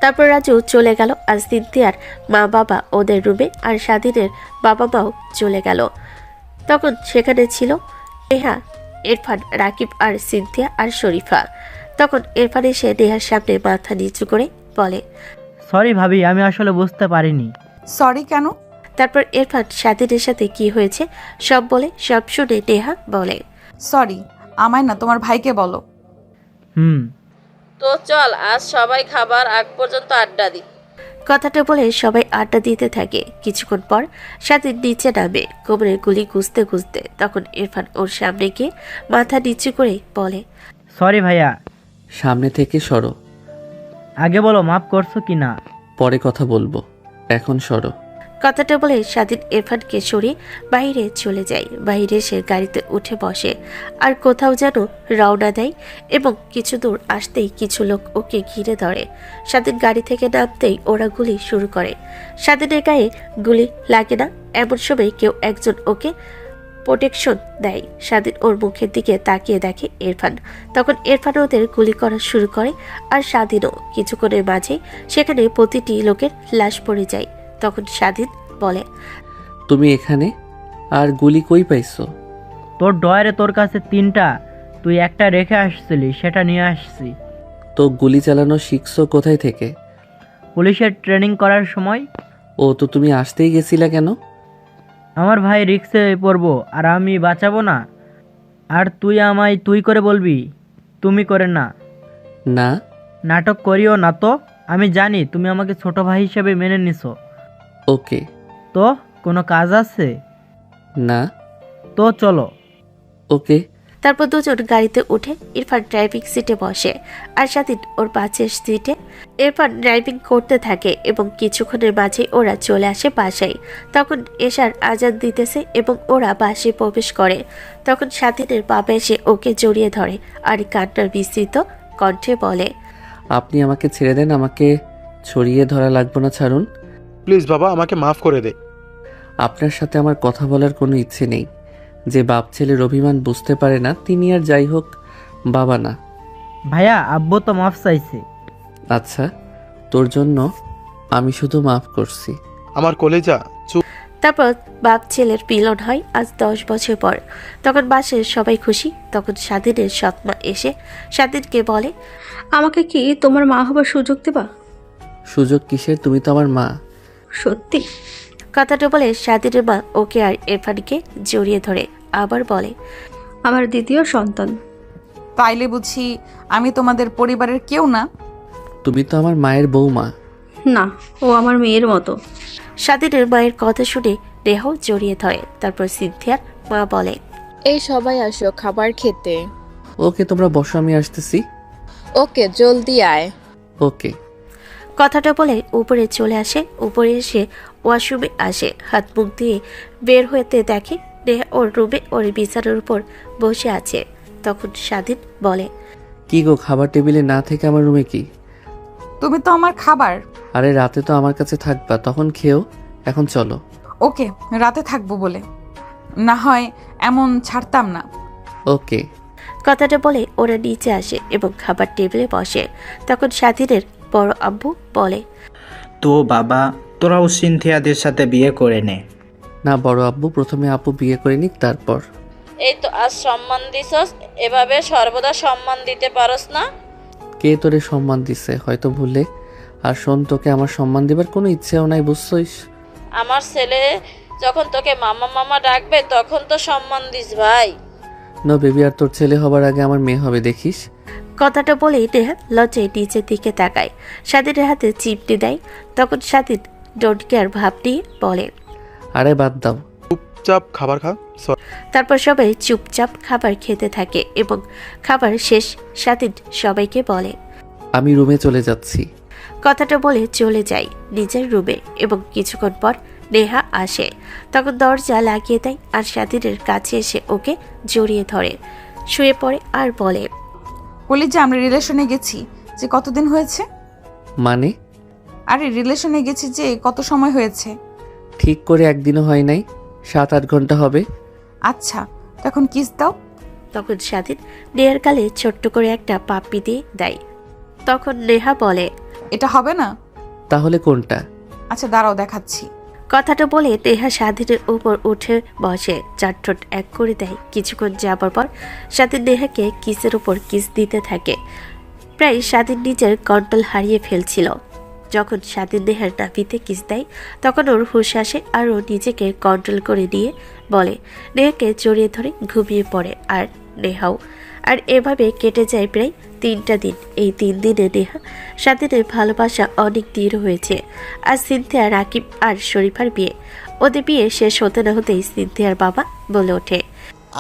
তারপর রাজু চলে গেল। আর সিনথিয়ার মা বাবা ওদের রুমে, আর স্বাধীনের বাবা মাও চলে গেল। তখন সেখানে ছিল নেহা, ইরফান, রাকিব আর সিনথিয়া আর শরীফা। তখন ইরফান এসে নেহার সামনে মাথা নিচু করে বলে, সরি ভাবি, আমি আসলে বুঝতে পারিনি। সরি কেন? তারপর ইরফান স্বাধীনের সাথে কি হয়েছে সব বলে। সব শুনে নেহা বলে, সরি, আমায় না, তোমার ভাইকে বলো। হুম। তো চল, আজ সবাই খাবার আগ পর্যন্ত আড্ডা দি। কথাটা বলে সবাই আড্ডা দিতে থাকে। কিছুক্ষণ পর স্বাধীন নিচে নামে কোমরে গুলি গুজতে গুজতে। তখন ইরফান ওর সামনে গিয়ে মাথা নিচু করে বলে, সরি ভাইয়া। সামনে থেকে সরো। আগে বলো মাফ করছো কি না। পরে কথা বলবো, এখন সরো। কথাটা বলে স্বাধীন ইরফানকে সরিয়ে বাইরে চলে যায়। বাইরে সে গাড়িতে উঠে বসে আর কোথাও যেন রওনা দেয় এবং কিছু দূর আসতেই কিছু লোক ওকে ঘিরে ধরে। স্বাধীন গাড়ি থেকে নামতেই ওরা গুলি শুরু করে। স্বাধীনের গায়ে গুলি লাগে না, এমন সময় কেউ একজন ওকে প্রোটেকশন দেয়। স্বাধীন ওর মুখের দিকে তাকিয়ে দেখে ইরফান। তখন ইরফান ওদের গুলি করা শুরু করে আর স্বাধীনও। কিছুক্ষণের মাঝে সেখানে প্রতিটি লোকের লাশ পড়ে যায়। তখন স্বাধীন বলে, তুমি এখানে? আর গুলি কই পাইছো? তোর ডয়ারে তোর কাছে 3টা, তুই একটা রেখে আসছিলি, সেটা নিয়ে আসছি। তো গুলি চালানো শিখছো কোথায় থেকে? পুলিশের ট্রেনিং করার সময়। ও, তো তুমি আসতেই গেছিলা কেন? আমার ভাই রিক্সে পড়বো আর আমি বাঁচাবো না? আর তুই আমায় তুই করে বলবি, তুমি করে না। না, নাটক করিও না তো। আমি জানি তুমি আমাকে ছোট ভাই হিসেবে মেনে নিছো। ওকে। তো কোনো কাজ আছে? না। তো চলো। ওকে। তারপর দুজন গাড়িতে উঠে ইরফান ড্রাইভিং সিটে বসে আর স্বাধীন ওর পাশের সিটে। ইরফান ড্রাইভিং করতে থাকে এবং কিছুক্ষণের মাঝে ওরা চলে আসে বাসায়। তখন এশার আজান দিতেছে এবং ওরা বাসে প্রবেশ করে। তখন স্বাধীনের বাবা এসে ওকে জড়িয়ে ধরে আর কান্নার বিস্তৃত কণ্ঠে বলে, আপনি আমাকে ছেড়ে দেন, আমাকে ছড়িয়ে ধরা লাগবে না, ছাড়ুন। প্লিজ বাবা, আমাকে মাফ করে দে। আপনার সাথে আমার কথা বলার কোনো ইচ্ছে নেই। যে বাপ ছেলের অভিমান বুঝতে পারে না, তিনি আর যাই হোক বাবা না। ভাইয়া, আব্বু তো মাফ চাইছে। আচ্ছা, তোর জন্য আমি শুধু মাফ করছি। আমার কলেজা চুপ। তারপর বাপ ছেলের মিলন হয় আজ 10 বছর পর। তখন বাসের সবাই খুশি। তখন স্বাধীনের সৎমা এসে স্বাধীনকে বলে, আমাকে কি তোমার মা হবার সুযোগ দেবা? সুযোগ কিসের? তুমি তো আমার মা। সত্যি? কথাটা বলে স্বাধীনের মা ওকে আর ইরফানকে জড়িয়ে ধরে আবার বলে, আমার দ্বিতীয় সন্তান। তাইলে বুঝি আমি তোমাদের পরিবারের কেউ না? তুমি তো আমার মায়ের বৌমা। না, ও আমার মেয়ের মতো। স্বাধীনের মায়ের কথা শুনে দেহ জড়িয়ে ধরে। তারপর সিনথিয়ার মা বলে, এই সবাই আসো খাবার খেতে। ওকে, তোমরা বসো, আমি আসতেছি। ওকে, জলদি আয়। ওকে। কথাটা বলে উপরে চলে আসে। উপরে এসে ওয়াশরুমে আসে। হাত মুখ দিয়ে বের হতে দেখে নেহা ওর রুমে ওর বিছানার উপর বসে আছে। তখন স্বাধীন বলে, কি গো, খাবার টেবিলে না থেকে আমার রুমে কি? তুমি তো আমার খাবার। আরে রাতে তো আমার কাছে থাকবা, তখন খেও। এখন চলো। ওকে, রাতে থাকবো বলে না হয় এমন ছাড়তাম না। ওকে। কথাটা বলে ওরা নিচে আসে এবং খাবার টেবিলে বসে। তখন স্বাধীনের বড় আব্বু বলে, তো বাবা, তোরাও সিনথিয়াদের সাথে বিয়ে করে নে। না বড় আব্বু, প্রথমে আপু বিয়ে করে নিক, তারপর। এই তো আজ সম্মান দিছস, এভাবে সর্বদা সম্মান দিতে পারস না। কে তোরে সম্মান দিছে? হয়তো ভুলে। আর শোন, তোকে আমার সম্মান দিবার কোনো ইচ্ছেও নাই, বুঝছিস? আমার ছেলে যখন তোকে মামা মামা ডাকবে তখন তো সম্মান দিস ভাই। নো বেবি, আর তোর ছেলে হবার আগে আমার মেয়ে হবে, দেখিস। কথাটা বলেই নেহা লজ্জায় নিচের দিকে তাকায়। স্বাধীনের হাতে চিমটি দেয়। তখন স্বাধীন ডোন্ট কেয়ার ভাব নিয়ে বলে, আরে বাদ দাও, চুপচাপ খাবার খা। তারপর সবাই চুপচাপ খাবার খেতে থাকে এবং খাবার শেষ স্বাধীন সবাইকে বলে, আমি রুমে চলে যাচ্ছি। কথাটা বলে চলে যায় নিজের রুমে এবং কিছুক্ষণ পর নেহা আসে। তখন দরজা লাগিয়ে দেয় আর স্বাধীনের কাছে এসে ওকে জড়িয়ে ধরে শুয়ে পড়ে আর বলে, বলি যে আমরা রিলেশনে গেছি যে কতদিন হয়েছে? মানে? আরে রিলেশনে গেছি যে কত সময় হয়েছে? ঠিক করে একদিনও হয় নাই, 7-8 ঘন্টা হবে। আচ্ছা, তখন কিস দাও। তখন স্বাধীন নেহার গালে ছোট্ট করে একটা পাপ্পি দিয়ে দেয়। তখন নেহা বলে, এটা হবে না? তাহলে কোনটা? আচ্ছা দাঁড়াও, দেখাচ্ছি। কথাটা বলে নেহা স্বাধীনের উপর উঠে বসে, চার ঠোঁট এক করে দেয়। কিছুক্ষণ যাবার পর স্বাধীন নেহাকে কিসের উপর কিস দিতে থাকে। প্রায় স্বাধীন নিজের কন্ট্রোল হারিয়ে ফেলছিল। যখন স্বাধীন নেহার নাভিতে কিস দেয় তখন ওর হুঁশ আসে আর ও নিজেকে কন্ট্রোল করে নিয়ে বলে, নেহাকে জড়িয়ে ধরে ঘুমিয়ে পড়ে আর নেহাও। আর এভাবে কেটে যায় প্রায় 3টা দিন। এই 3 দিনে নেহা স্বাধীনের ভালোবাসা অনেক দৃঢ় হয়েছে। আর সিনথিয়া, রাকিব আর শরীফার বিয়ে। ওদের বিয়ে শেষ হতে না হতেই সিনথিয়ার বাবা বলে ওঠে,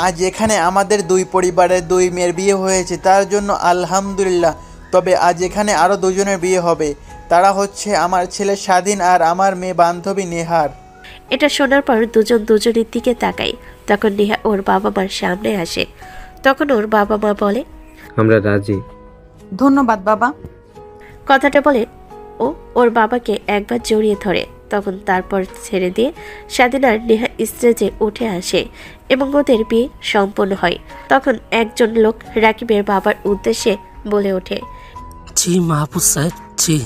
আজ এখানে আমাদের 2 পরিবারের 2 মেয়ের বিয়ে হয়েছে, তার জন্য আলহামদুলিল্লাহ। তবে আজ এখানে আরও 2 জনের বিয়ে হবে। তারা হচ্ছে আমার ছেলে স্বাধীন আর আমার মেয়ে বান্ধবী নেহার। এটা শোনার পর দুজন দুজনের দিকে তাকায়। তখন নেহা ওর বাবা মার সামনে আসে। তখন ওর বাবা মা বলে, আমরা রাজি। ধন্যবাদ বাবা। কথাটা বলে ও ওর বাবাকে একবার জড়িয়ে ধরে। তখন তারপর ছেড়ে দিয়ে স্বাধীন আর নেহা স্টেজে উঠে আসে এবং ওদের বিয়ে সম্পন্ন হয়। তখন একজন লোক রাকিবের বাবার উদ্দেশ্যে বলে ওঠে, জি মাহফুজ সাহেব, জি,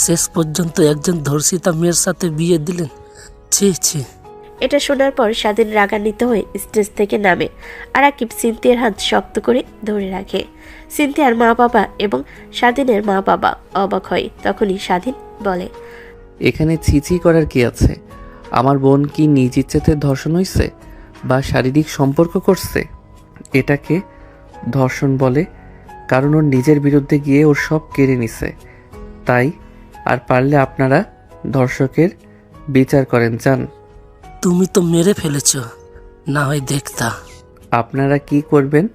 শেষ পর্যন্ত একজন ধর্ষিতা মেয়ের সাথে বিয়ে দিলেন, ছি ছি। এটা শোনার পর স্বাধীন রাগান্বিত হয়ে স্টেজ থেকে নামে আর রাকিব সিনথিয়ার হাত শক্ত করে ধরে রাখে। সিনথিয়ার মা বাবা এবং স্বাধীনের মা বাবা অবাক হয়। তখনই স্বাধীন বলে, এখানে ছিছি করার কি আছে? আমার বোন কি নিজ ইচ্ছেতে ধর্ষণ হয়েছে বা শারীরিক সম্পর্ক করছে? এটাকে ধর্ষণ বলে, কারণ ওর নিজের বিরুদ্ধে গিয়ে ওর সব কেড়ে নিছে। তাই আর পারলে আপনারা ধর্ষকের বিচার করেন। যান। তুমি তো মেরে ফেলেছ, না হয় দেখতা। আপনারা কি করবেন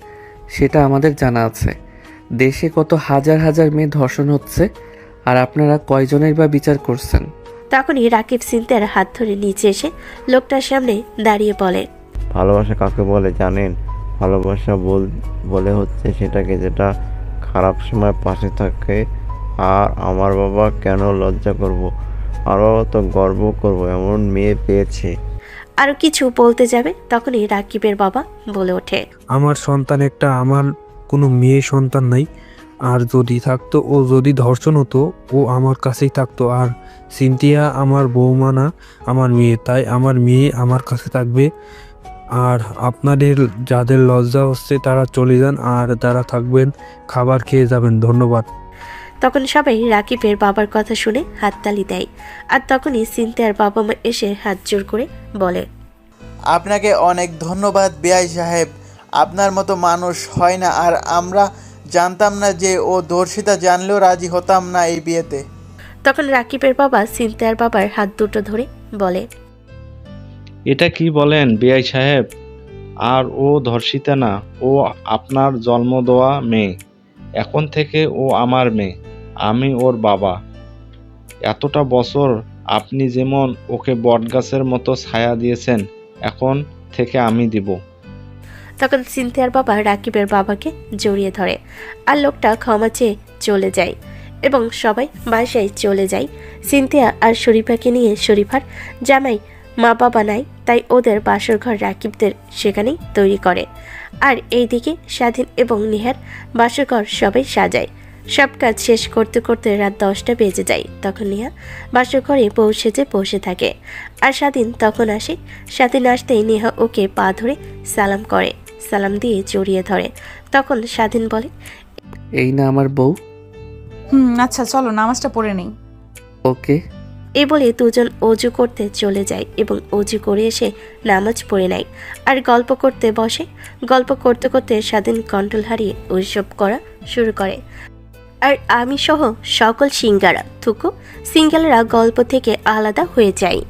সেটা আমাদের জানা আছে। দেশে কত হাজার হাজার মেয়ে ধর্ষণ হচ্ছে, আর আপনারা কয়জনের বা বিচার করছেন? তখনই রাকিব সিনথিয়ার হাত ধরে নিচে এসে লোকটার সামনে দাঁড়িয়ে বলে, ভালোবাসা কাকে বলে জানেন? ভালোবাসা বলে হচ্ছে সেটাকে যেটা খারাপ সময় পাশে থাকে। আর আমার বাবা কেন লজ্জা করব? আমার বাবা তো গর্ব করব এমন মেয়ে পেয়েছে। আরো কিছু বলতে যাবে তখনই রাকিবের বাবা বলে ওঠে, আমার সন্তান একটা, আমার কোনো মেয়ে সন্তান নাই। আর যদি থাকতো, ও যদি ধর্ষণ হতো, ও আমার কাছেই থাকতো। আর সিনথিয়া আমার বৌমা না, আমার মেয়ে। তাই আমার মেয়ে আমার কাছে থাকবে। আর আপনাদের যাদের লজ্জা হচ্ছে তারা চলে যান, আর যারা থাকবেন খাবার খেয়ে যাবেন। ধন্যবাদ। তখন সবাই রাকিবের বাবার কথা শুনে হাততালি দেয়। আর তখনই সিনথিয়ার বাবা মা এসে হাত জোর করে বলে, আপনাকে অনেক ধন্যবাদ বিআই সাহেব। আপনার মতো মানুষ হয় না। আর আমরা জানতাম না যে ও ধর্ষিতা, জানলেও রাজি হতাম না এই বিয়েতে। তখন রাকিবের বাবা সিনথিয়ার বাবার হাত দুটো ধরে বলে, এটা কি বলেন বিআই সাহেব? আর ও ধর্ষিতা না, ও আপনার জন্ম দেওয়া মেয়ে। এখন থেকে ও আমার মেয়ে, আমি ওর বাবা। এতটা বছর আপনি যেমন ওকে বটগাছের মতো ছায়া দিয়েছেন, এখন থেকে আমি দিব। তখন সিনথিয়ার বাবা রাকিবের বাবাকে জড়িয়ে ধরে আর লোকটা ক্ষমা চেয়ে চলে যায় এবং সবাই বাসায় চলে যায়। সিনথিয়া আর শরীফাকে নিয়ে শরীফার জামাই মা বাবা নাই, তাই ওদের বাসর ঘর রাকিবদের সেখানেই তৈরি করে। আর এইদিকে স্বাধীন এবং নেহার বাসর ঘর সবাই সাজায়। সব কাজ শেষ করতে করতে রাত 10টা বেজে যায়। তখন নেহা বাসর ঘরে পৌঁছেছে বসে থাকে আর স্বাধীন তখন আসে। স্বাধীন আসতেই নেহা ওকে পা ধরে সালাম করে, সালাম দিয়ে জড়িয়ে ধরে। তখন স্বাধীন বলে, এই না আমার বউ। আচ্ছা চলো নামাজটা পড়ে নেই। ওকে। এই বলে দুজন অজু করতে চলে যায় এবং অজু করে এসে নামাজ পড়ে নেয় আর গল্প করতে বসে। গল্প করতে করতে স্বাধীন কন্ট্রোল হারিয়ে ওইসব করা শুরু করে। আর আমি সহ সকল সিঙ্গারা থুকু সিঙ্গেলরা গল্প থেকে আলাদা হয়ে যায়।